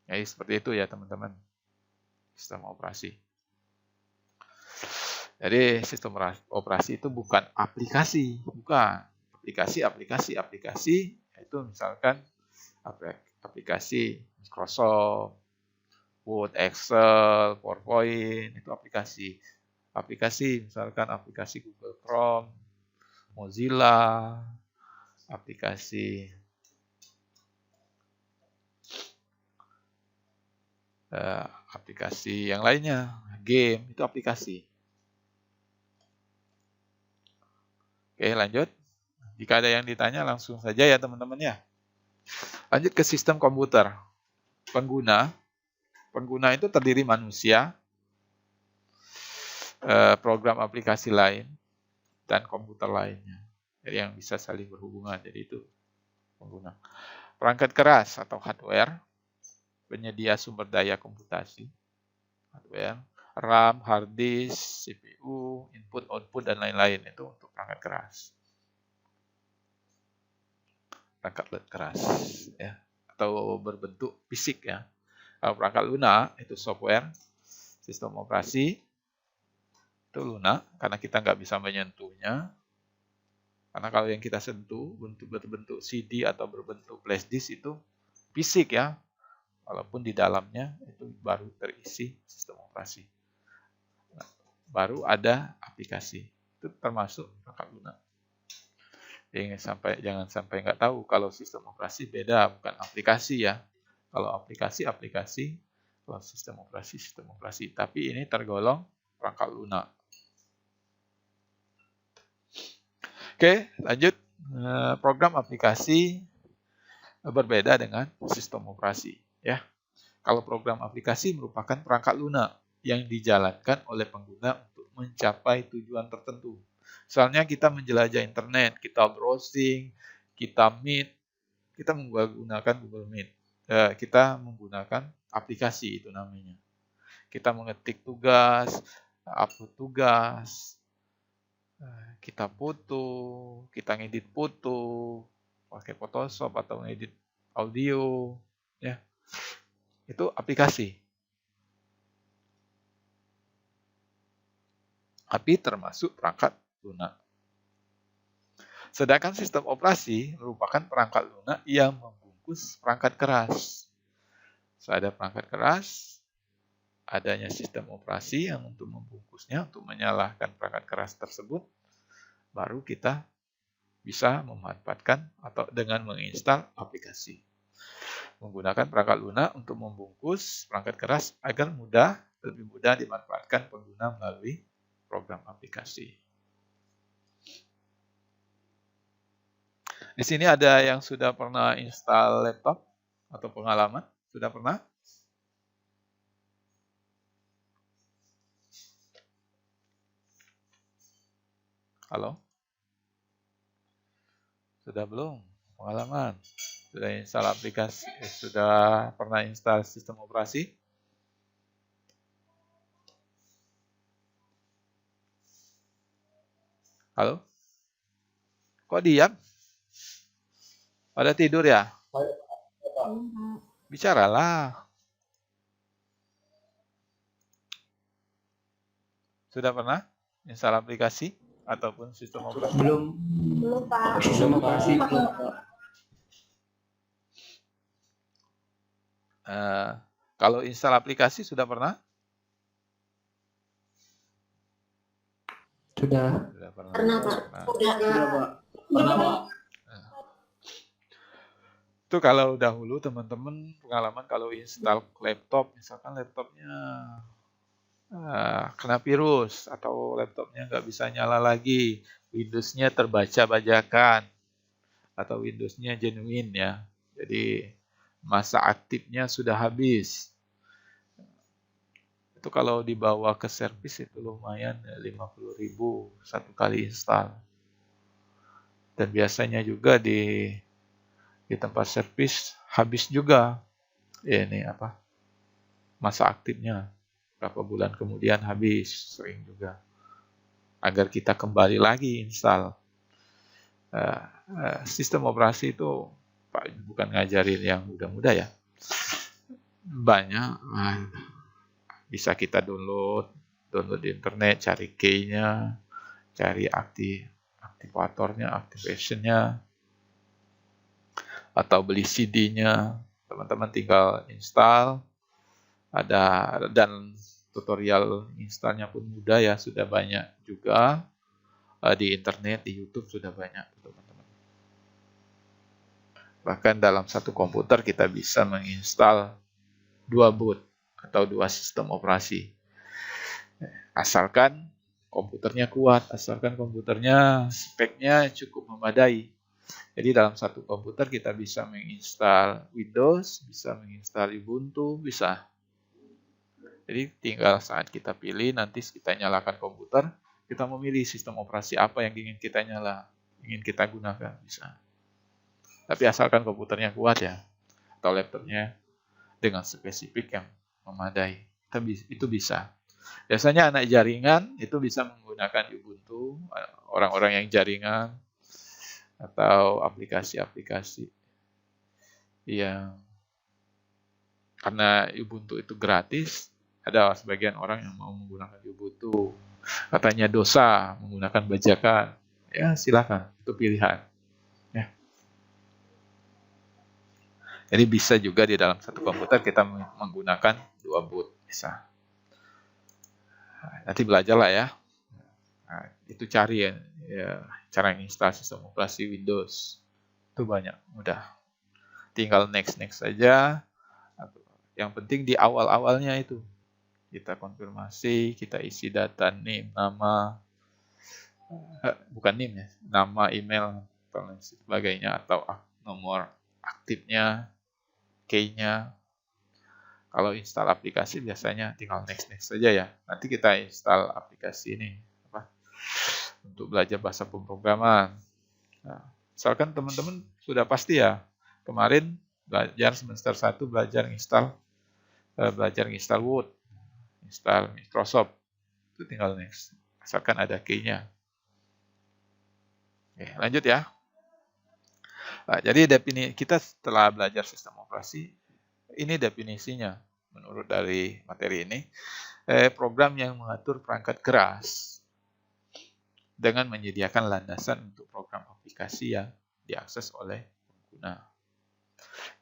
Jadi seperti itu ya teman-teman. Sistem operasi. Jadi sistem operasi itu bukan aplikasi, bukan. Aplikasi itu misalkan aplikasi Microsoft, Word, Excel, PowerPoint, itu aplikasi. Aplikasi misalkan aplikasi Google Chrome, Mozilla, aplikasi yang lainnya, game, itu aplikasi. Oke, lanjut. Jika ada yang ditanya langsung saja ya teman-teman ya. Lanjut ke sistem komputer. Pengguna itu terdiri manusia, program aplikasi lain, dan komputer lainnya. Jadi yang bisa saling berhubungan. Jadi itu pengguna. Perangkat keras atau hardware, penyedia sumber daya komputasi, hardware, RAM, hard disk, CPU, input, output, dan lain-lain. Itu untuk perangkat keras. Perangkat keras ya, atau berbentuk fisik ya. Kalau perangkat lunak itu software, sistem operasi itu lunak karena kita nggak bisa menyentuhnya. Karena kalau yang kita sentuh berbentuk CD atau berbentuk flash disk itu fisik ya, walaupun di dalamnya itu baru terisi sistem operasi. Nah, baru ada aplikasi, itu termasuk perangkat lunak. Jangan sampai nggak tahu kalau sistem operasi beda, bukan aplikasi ya. Kalau aplikasi, kalau sistem operasi. Tapi ini tergolong perangkat lunak. Oke, lanjut. Program aplikasi berbeda dengan sistem operasi. Ya, kalau program aplikasi merupakan perangkat lunak yang dijalankan oleh pengguna untuk mencapai tujuan tertentu. Misalnya kita menjelajah internet, kita browsing, kita meet, kita menggunakan Google Meet. Kita menggunakan aplikasi itu namanya. Kita mengetik tugas, upload tugas, kita foto, kita ngedit foto, pakai Photoshop atau ngedit audio, ya. Itu aplikasi. Tapi termasuk perangkat lunak. Sedangkan sistem operasi merupakan perangkat lunak yang membungkus perangkat keras. Ada perangkat keras, adanya sistem operasi yang untuk membungkusnya, untuk menyalahkan perangkat keras tersebut, baru kita bisa memanfaatkan atau dengan menginstal aplikasi. Menggunakan perangkat lunak untuk membungkus perangkat keras agar lebih mudah dimanfaatkan pengguna melalui program aplikasi. Di sini ada yang sudah pernah install laptop atau pengalaman? Sudah pernah? Halo? Sudah belum? Pengalaman? Sudah install aplikasi? Sudah pernah install sistem operasi? Halo? Kok diam? Pada tidur ya? Bicaralah. Sudah pernah install aplikasi ataupun sistem operasi? Belum. Belum, Pak. Sistem operasi belum. Kalau install aplikasi sudah pernah? Sudah. Sudah pernah. Pernah, Pak. Sudah, Pak. Pernah, Pak. Itu kalau dahulu teman-teman pengalaman kalau install laptop, misalkan laptopnya kena virus atau laptopnya nggak bisa nyala lagi, Windows-nya terbaca bajakan atau Windows-nya genuine ya, jadi masa aktifnya sudah habis. Itu kalau dibawa ke servis itu lumayan 50.000 satu kali install. Dan biasanya juga di tempat servis habis juga ini masa aktifnya, berapa bulan kemudian habis, sering juga, agar kita kembali lagi install. Sistem operasi itu Pak bukan ngajarin yang mudah-mudah ya, banyak, bisa kita download di internet, cari key-nya, cari aktivatornya, activation-nya, atau beli CD-nya, teman-teman tinggal install, dan tutorial installnya pun mudah ya, sudah banyak juga di internet, di YouTube sudah banyak teman-teman. Bahkan dalam satu komputer kita bisa menginstal 2 boot atau 2 sistem operasi, asalkan komputernya kuat, asalkan komputernya speknya cukup memadai. Jadi dalam satu komputer kita bisa menginstal Windows, bisa menginstal Ubuntu, bisa. Jadi tinggal saat kita pilih, nanti kita nyalakan komputer, kita memilih sistem operasi apa yang ingin kita ingin kita gunakan, bisa. Tapi asalkan komputernya kuat ya, atau laptopnya dengan spesifik yang memadai, itu bisa. Biasanya anak jaringan itu bisa menggunakan Ubuntu, orang-orang yang jaringan, atau aplikasi-aplikasi yang karena Ubuntu itu gratis, ada sebagian orang yang mau menggunakan Ubuntu, katanya dosa menggunakan bajakan, ya silakan, itu pilihan ya. Jadi bisa juga di dalam satu komputer kita menggunakan 2 boot, bisa. Nanti belajarlah ya. Nah, itu cari ya cara install sistem operasi Windows. Itu banyak, mudah. Tinggal next saja. Yang penting di awal-awalnya itu kita konfirmasi, kita isi data name, nama, bukan name ya, nama, email, dan sebagainya, atau nomor aktifnya, key-nya. Kalau install aplikasi biasanya tinggal next saja ya. Nanti kita install aplikasi ini untuk belajar bahasa pemrograman. Nah, misalkan teman-teman sudah pasti ya, kemarin belajar semester 1 belajar install Word, install Microsoft. Itu tinggal next. Asalkan ada key-nya. Oke, lanjut ya. Nah, jadi kita setelah belajar sistem operasi, ini definisinya menurut dari materi ini. Program yang mengatur perangkat keras dengan menyediakan landasan untuk program aplikasi yang diakses oleh pengguna.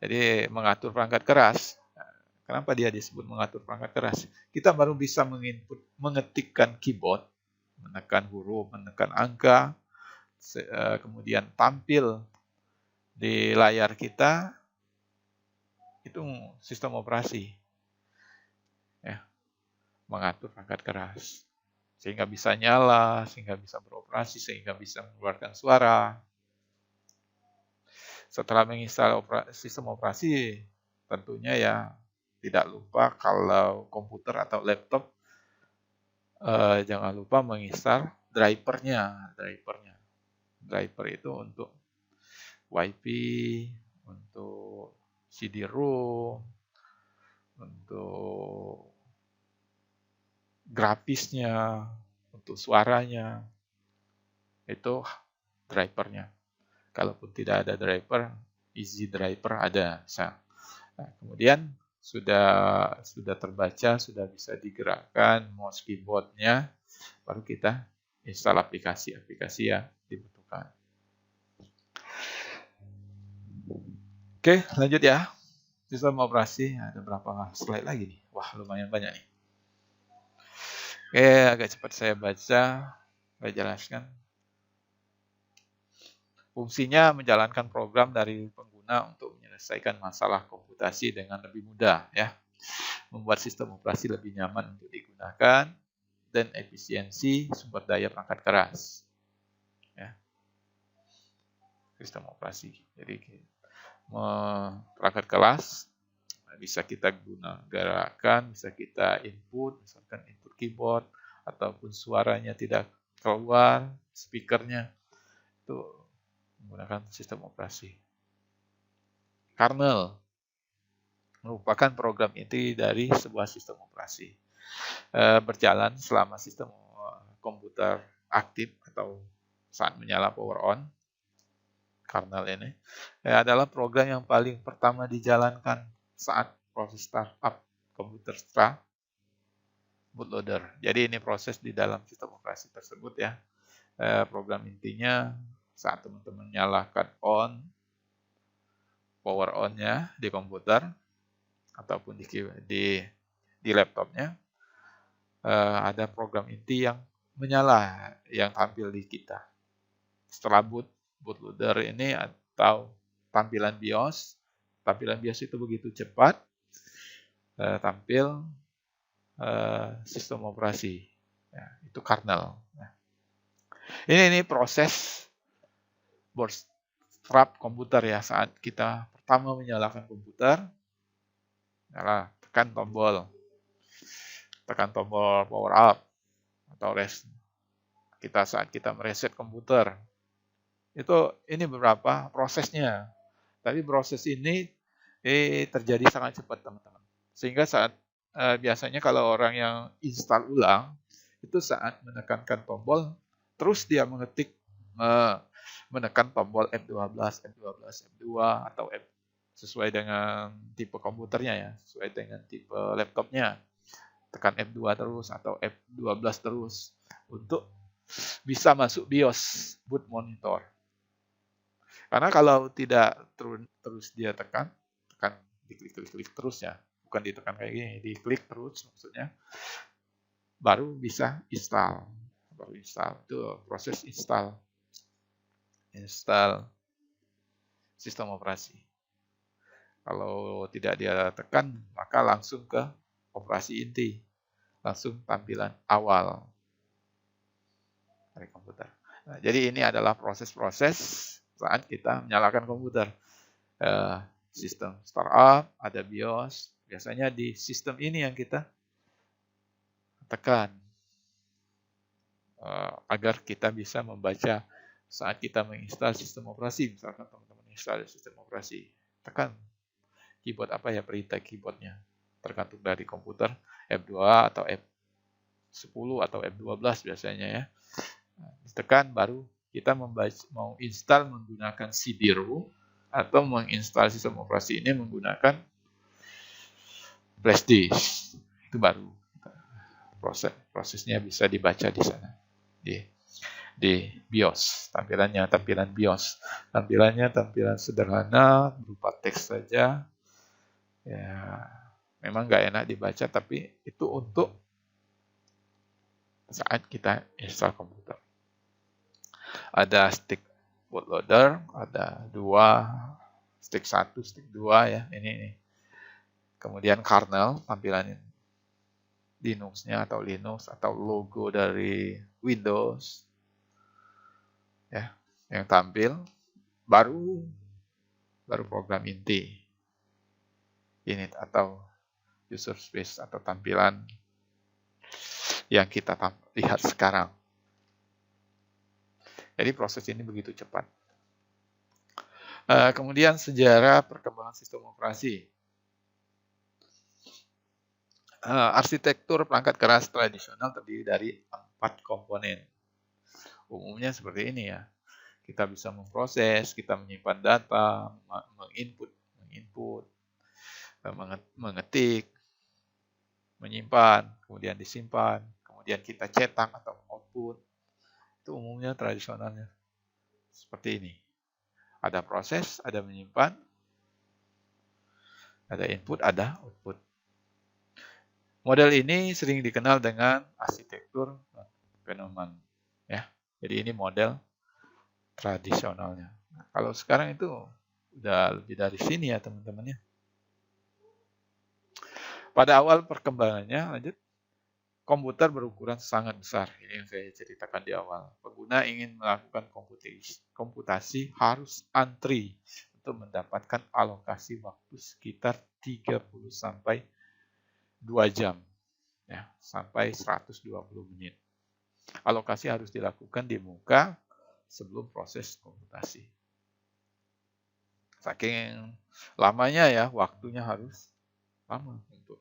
Jadi mengatur perangkat keras. Kenapa dia disebut mengatur perangkat keras? Kita baru bisa mengetikkan keyboard, menekan huruf, menekan angka, kemudian tampil di layar kita, itu sistem operasi. Ya, mengatur perangkat keras. Sehingga bisa nyala, sehingga bisa beroperasi, sehingga bisa mengeluarkan suara. Setelah menginstal sistem operasi, tentunya ya tidak lupa kalau komputer atau laptop jangan lupa menginstal drivernya. Driver itu untuk WiFi, untuk CD-ROM, untuk grafisnya, untuk suaranya. Itu drivernya. Kalaupun tidak ada driver, easy driver ada. Nah, kemudian sudah terbaca, sudah bisa digerakkan mouse keyboardnya, baru kita install aplikasi-aplikasi yang dibutuhkan. Oke, lanjut ya. Sistem operasi, ada berapa slide lagi nih? Wah, lumayan banyak nih. Oke, agak cepat saya baca, saya jelaskan. Fungsinya menjalankan program dari pengguna untuk menyelesaikan masalah komputasi dengan lebih mudah, ya. Membuat sistem operasi lebih nyaman untuk digunakan dan efisiensi sumber daya perangkat keras. Ya. Sistem operasi. Jadi perangkat keras bisa kita gunakan, bisa kita input, misalkan input keyboard ataupun suaranya tidak keluar, speakernya itu menggunakan sistem operasi. Kernel merupakan program inti dari sebuah sistem operasi. Berjalan selama sistem komputer aktif atau saat menyala power on. Kernel ini adalah program yang paling pertama dijalankan saat proses startup komputer setelah bootloader. Jadi ini proses di dalam sistem operasi tersebut ya. Program intinya saat teman-teman nyalakan power on-nya di komputer ataupun di laptopnya, ada program inti yang menyala, yang tampil di kita. Setelah bootloader ini atau tampilan BIOS itu begitu cepat, tampil sistem operasi. Ya, itu kernel. Nah, ini proses bootstrap komputer ya. Saat kita pertama menyalakan komputer, tekan tombol power up atau saat kita mereset komputer. Ini beberapa prosesnya. Tapi proses ini terjadi sangat cepat, teman-teman. Sehingga biasanya kalau orang yang install ulang, itu saat menekankan tombol, terus dia menekan tombol F12, F2, atau F sesuai dengan tipe komputernya ya, sesuai dengan tipe laptopnya. Tekan F2 terus atau F12 terus untuk bisa masuk BIOS, boot monitor. Karena kalau tidak terus dia tekan diklik terus ya, bukan ditekan kayak gini, diklik terus maksudnya, baru bisa install. Itu proses install sistem operasi. Kalau tidak dia tekan, maka langsung ke operasi inti, langsung tampilan awal dari komputer. Nah, jadi ini adalah proses-proses saat kita menyalakan komputer. sistem startup, ada BIOS. Biasanya di sistem ini yang kita tekan agar kita bisa membaca saat kita menginstal sistem operasi. Misalkan teman-teman install sistem operasi, tekan keyboard apa ya, perintah keyboardnya, tergantung dari komputer, F2 atau F10 atau F12 biasanya ya. Tekan baru kita mau install menggunakan CD-ROM atau menginstal sistem operasi ini menggunakan flash disk. Itu baru prosesnya bisa dibaca di sana, di BIOS. Tampilan BIOS. Tampilan sederhana berupa teks saja. Ya, memang nggak enak dibaca, tapi itu untuk saat kita install komputer. Ada stick bootloader, ada 2, stick 1, stick 2 ya. Ini. Kemudian kernel, tampilan Linux-nya atau Linux atau logo dari Windows. Ya, yang tampil baru program inti. Init atau user space atau tampilan yang kita lihat sekarang. Jadi proses ini begitu cepat. Kemudian sejarah perkembangan sistem operasi. Arsitektur perangkat keras tradisional terdiri dari 4 komponen. Umumnya seperti ini ya. Kita bisa memproses, kita menyimpan data, menginput, mengetik, menyimpan, kemudian disimpan, kemudian kita cetak atau output. Itu umumnya tradisionalnya seperti ini. Ada proses, ada menyimpan, ada input, ada output. Model ini sering dikenal dengan arsitektur Penman. Ya, jadi ini model tradisionalnya. Nah, kalau sekarang itu udah lebih dari sini ya teman-teman ya. Pada awal perkembangannya, lanjut, komputer berukuran sangat besar. Ini yang saya ceritakan di awal. Pengguna ingin melakukan komputasi harus antri untuk mendapatkan alokasi waktu sekitar 30 sampai 2 jam. Ya, sampai 120 menit. Alokasi harus dilakukan di muka sebelum proses komputasi. Saking lamanya ya, waktunya harus lama untuk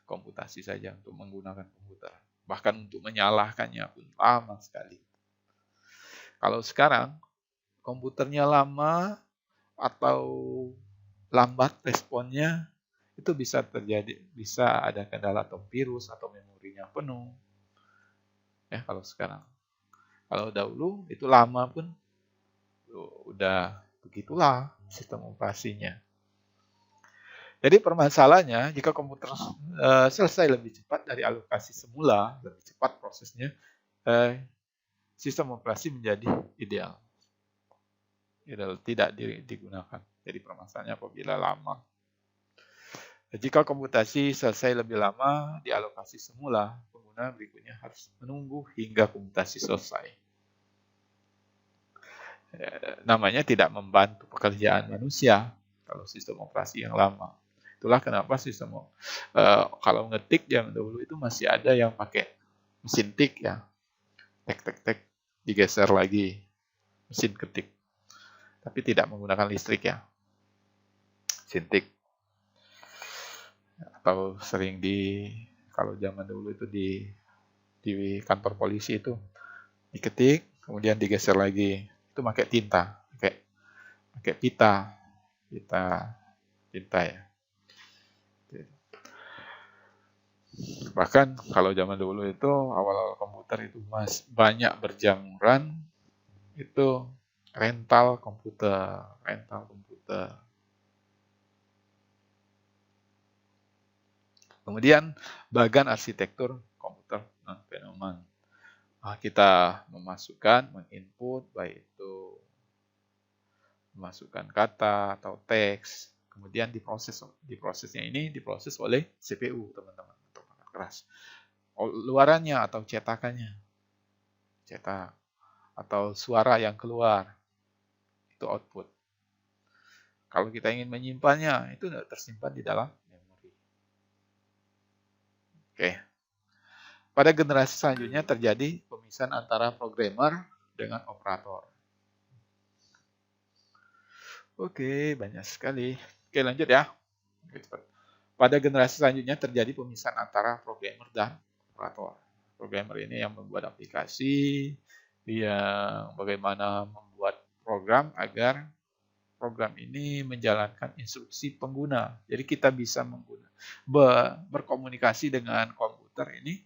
komputasi saja, untuk menggunakan komputer. Bahkan untuk menyalahkannya pun lama sekali. Kalau sekarang, komputernya lama atau lambat responnya, itu bisa terjadi, bisa ada kendala atau virus atau memorinya penuh. Ya, kalau sekarang. Kalau dahulu itu lama pun udah begitulah sistem operasinya. Jadi permasalahannya jika komputer selesai lebih cepat dari alokasi semula, lebih cepat prosesnya, sistem operasi menjadi ideal. Tidak digunakan. Jadi permasalahannya apabila lama. Jika komputasi selesai lebih lama di alokasi semula, pengguna berikutnya harus menunggu hingga komputasi selesai. Namanya tidak membantu pekerjaan manusia kalau sistem operasi yang lama. Itulah kenapa sistem kalau ngetik zaman dahulu itu masih ada yang pakai mesin tik ya, tek digeser lagi mesin ketik, tapi tidak menggunakan listrik ya, mesin tik. Atau sering kalau zaman dulu itu di kantor polisi itu diketik kemudian digeser lagi, itu pakai tinta, pakai pita ya. Bahkan kalau zaman dulu itu awal komputer itu banyak berjamuran, itu rental komputer. Kemudian bagian arsitektur komputer Penman. Kita menginput, baik itu memasukkan kata atau teks, kemudian diprosesnya ini diproses oleh CPU teman-teman atau perangkat keras. Luarannya atau cetakannya, atau suara yang keluar itu output. Kalau kita ingin menyimpannya, itu tidak tersimpan di dalam memori. Oke. Pada generasi selanjutnya terjadi pemisahan antara programmer dengan operator. Oke, banyak sekali. Oke, lanjut ya. Pada generasi selanjutnya terjadi pemisahan antara programmer dan operator. Programmer ini yang membuat aplikasi, dia bagaimana membuat program agar program ini menjalankan instruksi pengguna. Jadi kita bisa berkomunikasi dengan komputer ini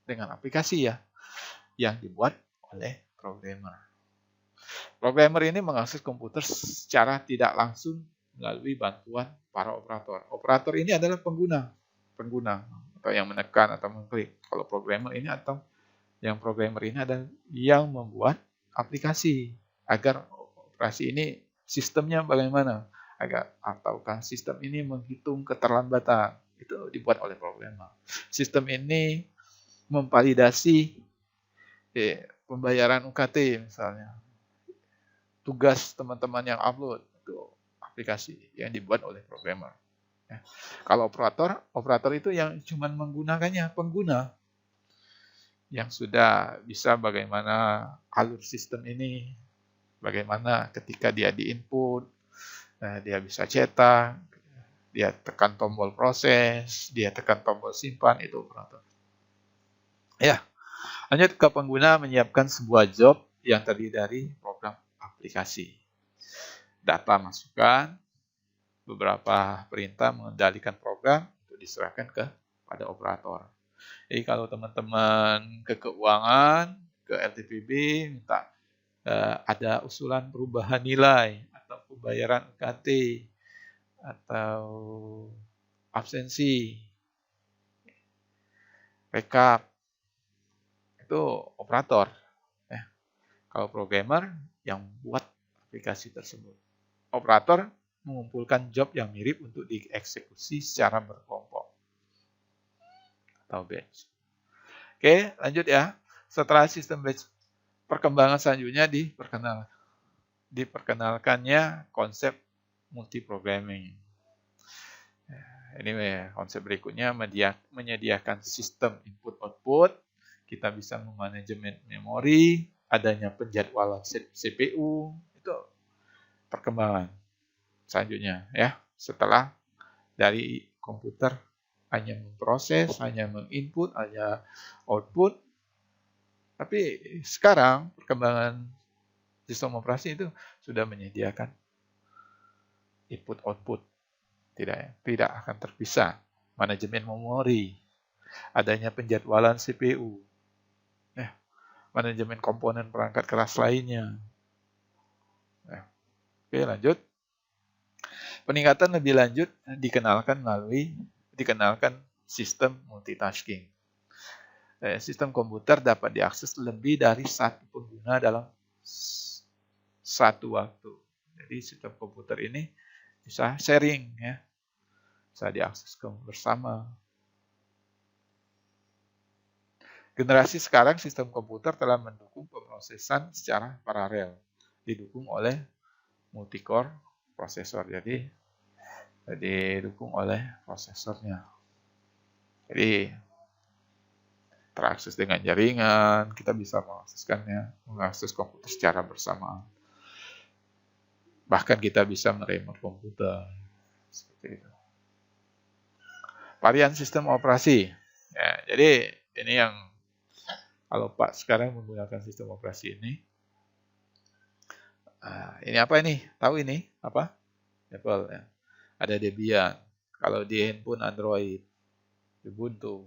dengan aplikasi ya yang dibuat oleh programmer. Programmer ini mengakses komputer secara tidak langsung melalui bantuan para operator. Operator ini adalah pengguna atau yang menekan atau mengklik. Kalau programmer ini adalah yang membuat aplikasi agar operasi ini sistemnya bagaimana ataukah sistem ini menghitung keterlambatan, itu dibuat oleh programmer. Sistem ini memvalidasi pembayaran UKT misalnya, tugas teman-teman yang upload, itu aplikasi yang dibuat oleh programmer. Ya. Kalau operator itu yang cuma menggunakannya, pengguna yang sudah bisa bagaimana alur sistem ini, bagaimana ketika dia di-input, dia bisa cetak, dia tekan tombol proses, dia tekan tombol simpan, itu operator. Ya, lanjut ke pengguna menyiapkan sebuah job yang terdiri dari program aplikasi. Data masukan, beberapa perintah mengendalikan program untuk diserahkan kepada operator. Jadi kalau teman-teman ke keuangan, ke LTPB, minta ada usulan perubahan nilai atau pembayaran UKT atau absensi, rekap, itu operator. Kalau programmer yang buat aplikasi tersebut. Operator mengumpulkan job yang mirip untuk dieksekusi secara berkelompok atau batch. Oke, lanjut ya. Setelah sistem batch, perkembangan selanjutnya diperkenalkannya konsep multiprogramming. Ini konsep berikutnya menyediakan sistem input-output. Kita bisa memanajemen memori, adanya penjadwalan CPU, itu perkembangan selanjutnya ya. Setelah dari komputer hanya memproses, hanya menginput, hanya output. Tapi sekarang perkembangan sistem operasi itu sudah menyediakan input-output. Tidak akan terpisah. Manajemen memori, adanya penjadwalan CPU, manajemen komponen perangkat keras lainnya. Oke, lanjut. Peningkatan lebih lanjut dikenalkan sistem multitasking. Sistem komputer dapat diakses lebih dari satu pengguna dalam satu waktu. Jadi sistem komputer ini bisa sharing, ya, bisa diakses bersama. Generasi sekarang sistem komputer telah mendukung pemrosesan secara paralel, didukung oleh multi-core prosesor. Jadi didukung oleh prosesornya. Jadi terakses dengan jaringan, kita bisa mengakses komputer secara bersamaan. Bahkan kita bisa meremote komputer. Seperti itu. Varian sistem operasi. Ya, jadi ini yang kalau Pak sekarang menggunakan sistem operasi ini. Ini apa ini? Tahu ini apa? Apple ya. Ada Debian. Kalau di handphone Android, Ubuntu,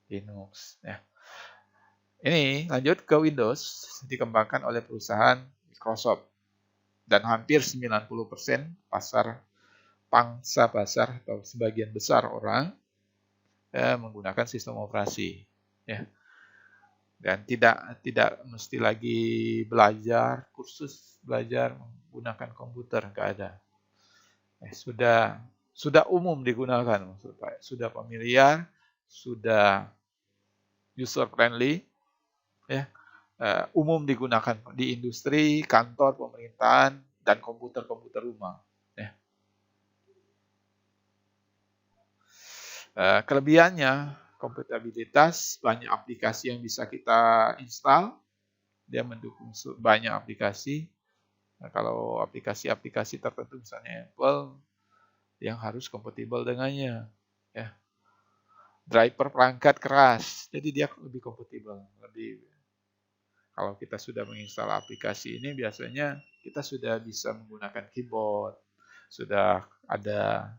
Linux. Ya. Ini lanjut ke Windows, dikembangkan oleh perusahaan Microsoft. Dan hampir 90% pangsa pasar atau sebagian besar orang menggunakan sistem operasi. Ya. Dan tidak mesti lagi kursus belajar menggunakan komputer, nggak ada. Sudah umum digunakan, sudah familiar, sudah user friendly, ya, umum digunakan di industri, kantor, pemerintahan, dan komputer-komputer rumah. Ya. Kelebihannya, kompatibilitas, banyak aplikasi yang bisa kita install. Dia mendukung banyak aplikasi. Nah, kalau aplikasi-aplikasi tertentu, misalnya Apple, yang harus kompatibel dengannya. Ya. Driver perangkat keras, jadi dia lebih kompatibel. Kalau kita sudah menginstal aplikasi ini, biasanya kita sudah bisa menggunakan keyboard, sudah ada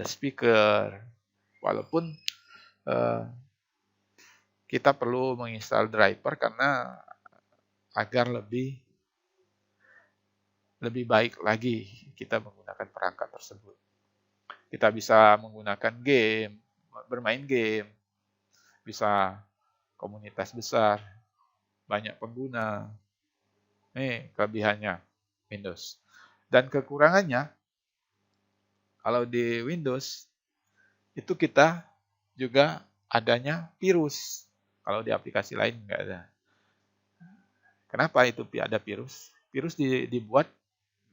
speaker, walaupun kita perlu menginstal driver karena agar lebih baik lagi kita menggunakan perangkat tersebut. Kita bisa menggunakan game, bermain game, bisa komunitas besar, banyak pengguna. Ini kelebihannya Windows. Dan kekurangannya, kalau di Windows, itu kita juga adanya virus. Kalau di aplikasi lain nggak ada. Kenapa itu ada virus? Virus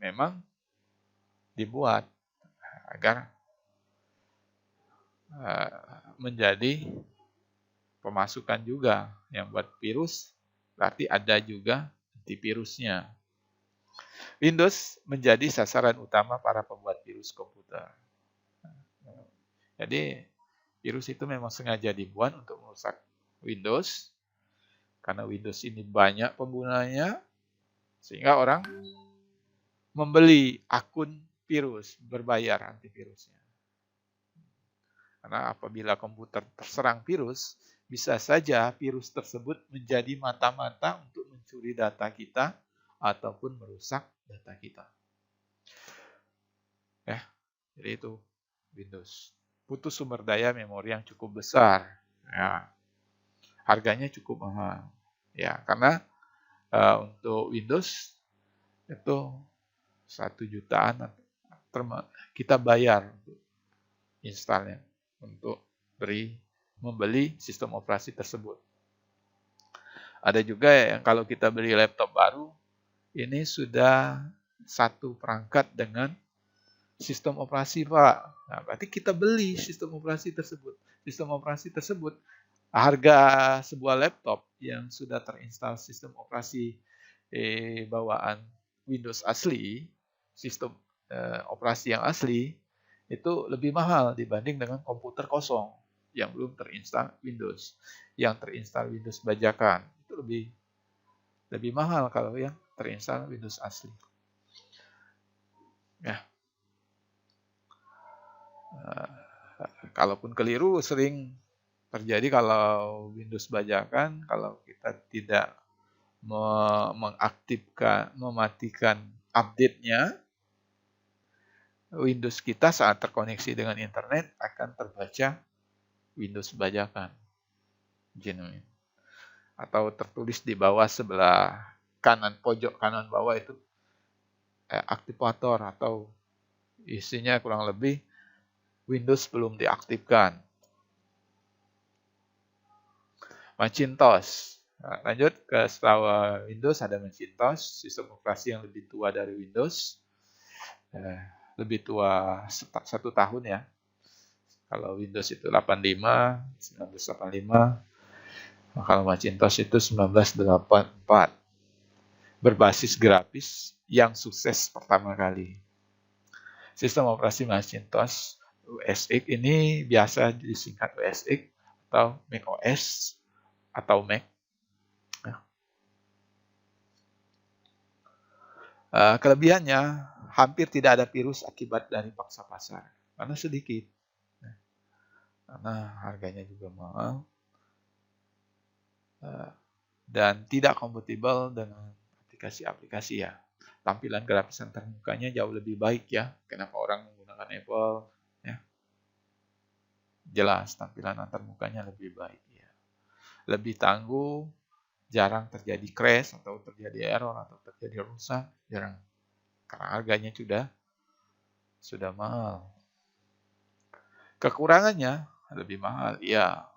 memang dibuat agar menjadi pemasukan juga. Yang buat virus, berarti ada juga antivirusnya. Windows menjadi sasaran utama para pembuat virus komputer. Jadi, virus itu memang sengaja dibuat untuk merusak Windows, karena Windows ini banyak penggunanya, sehingga orang membeli akun virus, berbayar antivirusnya. Karena apabila komputer terserang virus, bisa saja virus tersebut menjadi mata-mata untuk mencuri data kita ataupun merusak data kita. Ya, jadi itu Windows. Butuh sumber daya memori yang cukup besar. Ya, harganya cukup mahal. Ya, karena untuk Windows itu 1 jutaan kita bayar untuk installnya, untuk membeli sistem operasi tersebut. Ada juga yang kalau kita beli laptop baru, ini sudah satu perangkat dengan sistem operasi, Pak. Nah, berarti kita beli sistem operasi tersebut. Sistem operasi tersebut, harga sebuah laptop yang sudah terinstall sistem operasi bawaan Windows asli, sistem operasi yang asli, itu lebih mahal dibanding dengan komputer kosong yang belum terinstall Windows. Yang terinstall Windows bajakan, itu lebih mahal kalau yang terinstall Windows asli. Ya. Kalaupun keliru, sering terjadi kalau Windows bajakan, kalau kita tidak mematikan update-nya, Windows kita saat terkoneksi dengan internet akan terbaca Windows bajakan. Genuine. Atau tertulis di bawah sebelah kanan, pojok kanan bawah itu aktivator, atau isinya kurang lebih Windows belum diaktifkan. Macintosh. Nah, lanjut ke setelah Windows ada Macintosh, sistem operasi yang lebih tua dari Windows. Lebih tua 1 tahun ya. Kalau Windows itu 1985, kalau Macintosh itu 1984. Berbasis grafis yang sukses pertama kali. Sistem operasi Macintosh OS X ini biasa disingkat OS X atau Mac OS atau Mac. Kelebihannya, hampir tidak ada virus akibat dari pangsa pasar, karena sedikit. Karena harganya juga mahal. Dan tidak kompatibel dengan aplikasi-aplikasi ya. Tampilan grafis antar mukanya jauh lebih baik ya. Kenapa orang menggunakan Apple? Ya. Jelas tampilan antar mukanya lebih baik ya. Lebih tangguh, jarang terjadi crash atau terjadi error atau terjadi rusak, jarang. Karena harganya sudah mahal. Kekurangannya lebih mahal, ya.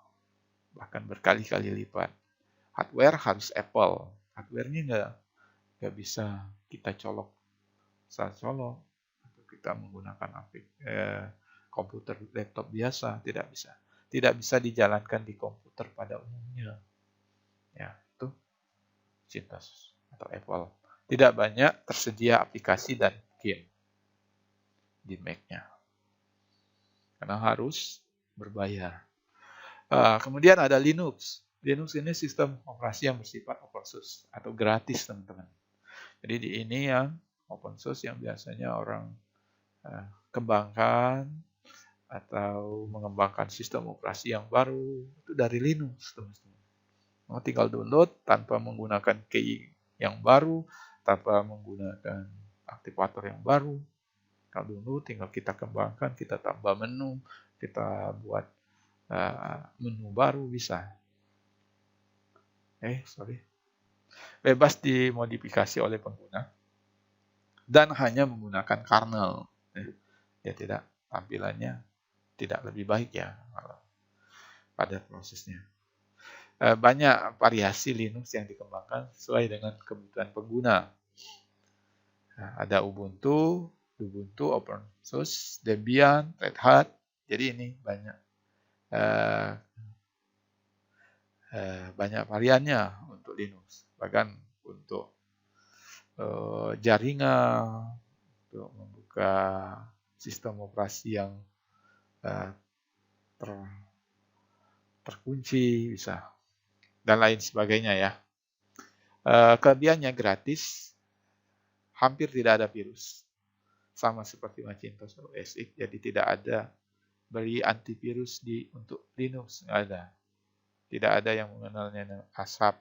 Bahkan berkali-kali lipat. Hardware harus Apple. Hardware-nya nggak bisa kita colok, atau kita menggunakan komputer laptop biasa, tidak bisa. Tidak bisa dijalankan di komputer pada umumnya. Ya, itu Macintosh atau Apple. Tidak banyak tersedia aplikasi dan game di Mac-nya. Karena harus berbayar. Kemudian ada Linux. Linux ini sistem operasi yang bersifat open source atau gratis, teman-teman. Jadi ini yang open source yang biasanya orang kembangkan atau mengembangkan sistem operasi yang baru itu dari Linux, teman-teman. Tinggal download tanpa menggunakan key yang baru, tanpa menggunakan aktivator yang baru. Kalau dulu tinggal kita kembangkan, kita tambah menu, kita buat menu baru bisa. Bebas dimodifikasi oleh pengguna dan hanya menggunakan kernel. Ya tidak, tampilannya tidak lebih baik ya pada prosesnya. Banyak variasi Linux yang dikembangkan sesuai dengan kebutuhan pengguna. Ada Ubuntu open source, Debian, Red Hat. Jadi ini banyak variannya untuk Linux. Bahkan untuk jaringan, untuk membuka sistem operasi yang terkunci bisa, dan lain sebagainya ya. Kelebihannya gratis, hampir tidak ada virus, sama seperti Macintosh OS X. Jadi tidak ada beli antivirus untuk Linux, nggak ada. Tidak ada yang mengenalnya asap,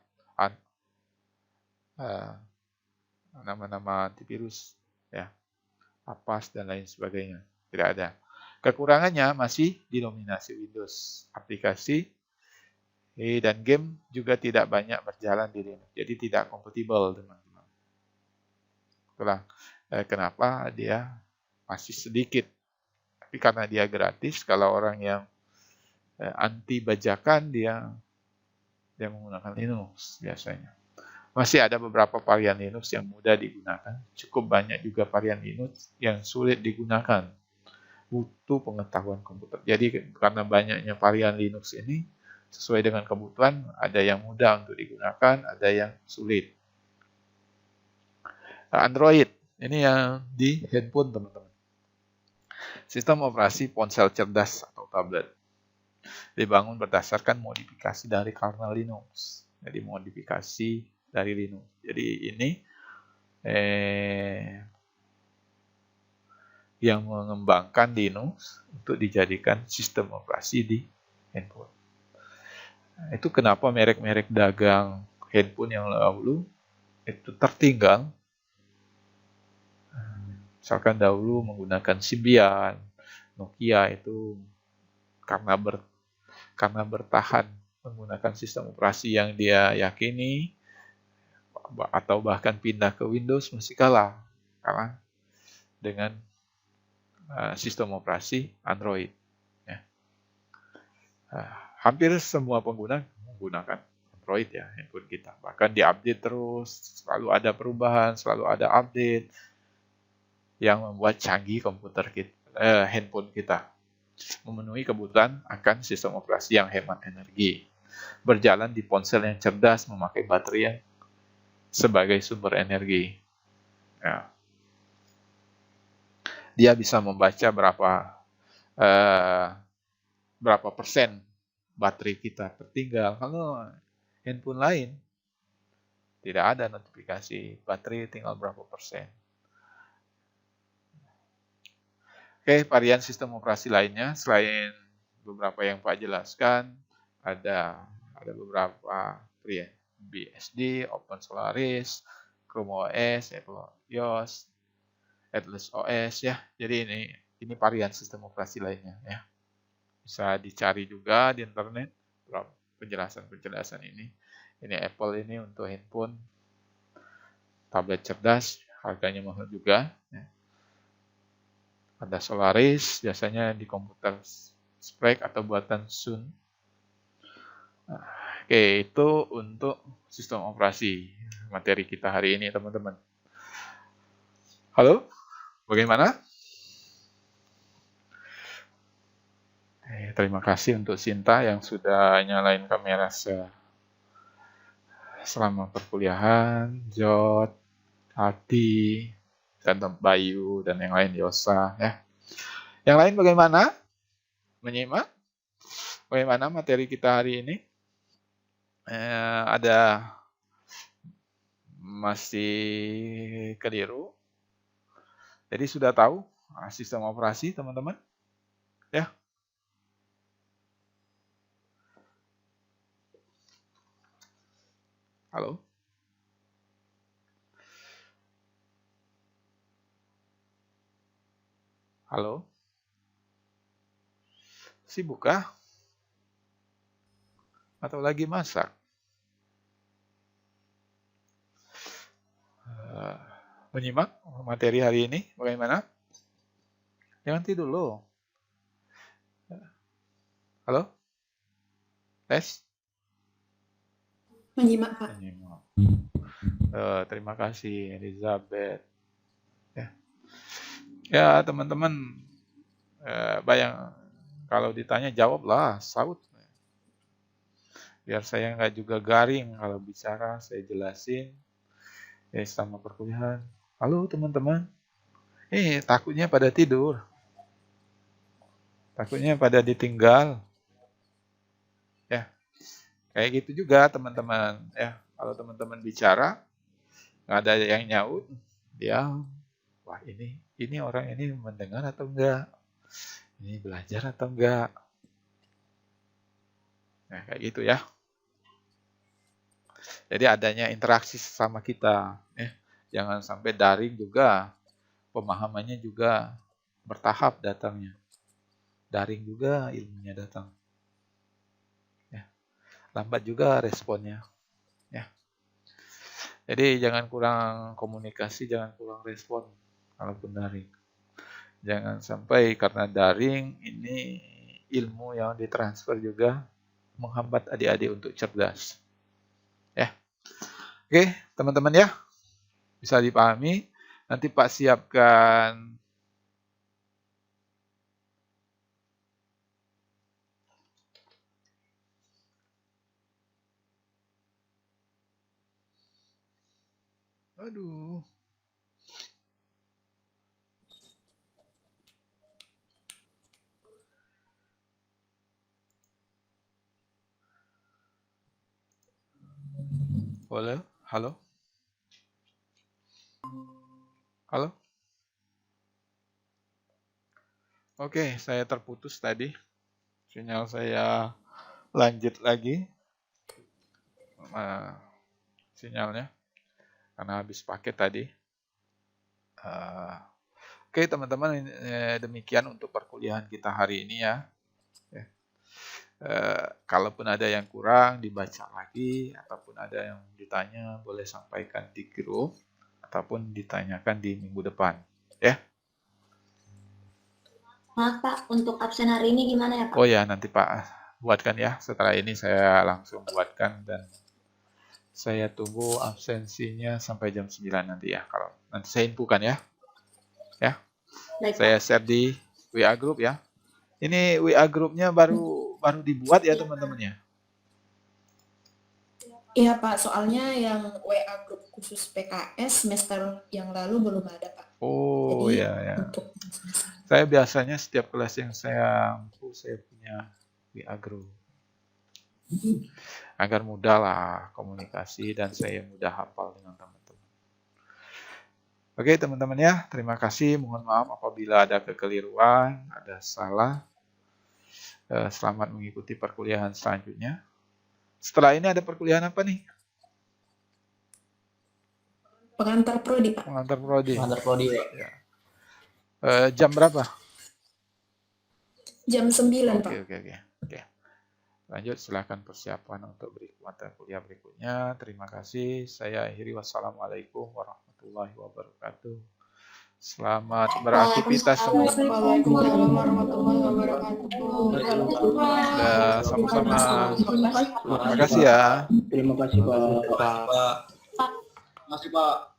nama-nama antivirus, ya, Avast dan lain sebagainya. Tidak ada. Kekurangannya masih didominasi Windows. Aplikasi dan game juga tidak banyak berjalan di Linux. Jadi tidak kompatibel, teman-teman. Itulah kenapa dia masih sedikit. Tapi karena dia gratis, kalau orang yang anti bajakan, dia menggunakan Linux biasanya. Masih ada beberapa varian Linux yang mudah digunakan. Cukup banyak juga varian Linux yang sulit digunakan. Butuh pengetahuan komputer. Jadi karena banyaknya varian Linux ini, sesuai dengan kebutuhan, ada yang mudah untuk digunakan, ada yang sulit. Android, ini yang di handphone, teman-teman. Sistem operasi ponsel cerdas atau tablet. Dibangun berdasarkan modifikasi dari kernel Linux. Jadi modifikasi dari Linux. Jadi ini yang mengembangkan Linux untuk dijadikan sistem operasi di handphone. Itu kenapa merek-merek dagang handphone yang dahulu itu tertinggal. Misalkan dahulu menggunakan Symbian, Nokia itu karena bertahan menggunakan sistem operasi yang dia yakini, atau bahkan pindah ke Windows masih kalah karena dengan sistem operasi Android. Ya. Hampir semua pengguna menggunakan Android ya, handphone kita. Bahkan diupdate terus, selalu ada perubahan, selalu ada update yang membuat canggih komputer kita, handphone kita, memenuhi kebutuhan akan sistem operasi yang hemat energi. Berjalan di ponsel yang cerdas, memakai baterai yang sebagai sumber energi. Ya. Dia bisa membaca berapa persen baterai kita tertinggal. Kalau handphone lain tidak ada notifikasi baterai tinggal berapa persen. Oke, varian sistem operasi lainnya selain beberapa yang Pak jelaskan, ada beberapa varian BSD, OpenSolaris, Chrome OS, Apple iOS, Atlas OS ya. Jadi ini varian sistem operasi lainnya ya. Bisa dicari juga di internet penjelasan ini. Ini Apple ini untuk handphone, tablet cerdas, harganya mahal juga. Ya. Ada Solaris, biasanya di komputer Sprague atau buatan Sun. Oke, itu untuk sistem operasi materi kita hari ini, teman-teman. Halo? Bagaimana? Terima kasih untuk Sinta yang sudah nyalain kamera selama perkuliahan, Jod, Hati, dan Bayu, dan yang lain, Yosa. Ya. Yang lain bagaimana? Menyimak? Bagaimana materi kita hari ini? Ada masih keliru? Jadi sudah tahu sistem operasi, teman-teman? Ya. Halo? Halo? Sibuk kah? Atau lagi masak? Menyimak materi hari ini bagaimana? Jangan tidur loh. Halo? Tes? Menyimak, Pak. Menyimak. Terima kasih Elizabeth. Ya teman-teman, kalau ditanya jawablah, saut. Biar saya nggak juga garing kalau bicara, saya jelasin. Sama perkuliahan. Halo teman-teman. Takutnya pada tidur. Takutnya pada ditinggal. Ya. Kayak gitu juga teman-teman. Ya. Kalau teman-teman bicara, nggak ada yang nyaut, dia, wah ini orang ini mendengar atau enggak? Ini belajar atau enggak? Nah, kayak gitu ya. Jadi adanya interaksi sama kita. Jangan sampai daring juga, pemahamannya juga bertahap datangnya. Daring juga ilmunya datang. Ya. Lambat juga responnya. Ya. Jadi jangan kurang komunikasi, jangan kurang respon kalaupun daring. Jangan sampai karena daring ini ilmu yang ditransfer juga menghambat adik-adik untuk cerdas. Ya. Oke, teman-teman ya. Bisa dipahami. Nanti Pak siapkan aduh. Boleh? Halo? Halo? Oke, saya terputus tadi. Sinyal saya lanjut lagi. Sinyalnya. Karena habis paket tadi. Oke teman-teman, demikian untuk perkuliahan kita hari ini ya. Kalaupun ada yang kurang dibaca lagi, ataupun ada yang ditanya boleh sampaikan di grup, ataupun ditanyakan di minggu depan. Ya. Maaf Pak, untuk absen hari ini gimana ya Pak? Oh ya, nanti Pak buatkan ya. Setelah ini saya langsung buatkan dan saya tunggu absensinya sampai jam 9 nanti ya. Kalau nanti saya infokan ya. Ya. Baik, saya share di WA group ya. Ini WA grupnya baru dibuat ya teman-teman ya. Iya Pak, soalnya yang WA grup khusus PKS semester yang lalu belum ada Pak. Oh Jadi, ya. untuk Saya biasanya setiap kelas yang saya punya WA group. Agar mudah lah komunikasi dan saya mudah hafal dengan teman-teman. Oke teman-teman ya, terima kasih. Mohon maaf apabila ada kekeliruan, ada salah. Selamat mengikuti perkuliahan selanjutnya. Setelah ini ada perkuliahan apa nih? pengantar prodi Pak. Pengantar prodi. Pengantar prodi ya. Ya. Jam berapa? Jam 9 Pak. Oke. Lanjut, silakan persiapan untuk mata kuliah berikutnya. Terima kasih. Saya akhiri. Wassalamualaikum warahmatullahi wabarakatuh. Selamat beraktivitas semua. Waalaikumsalam warahmatullahi wabarakatuh. Ya, sama-sama. Terima kasih ya. Terima kasih Pak. Terima kasih Pak.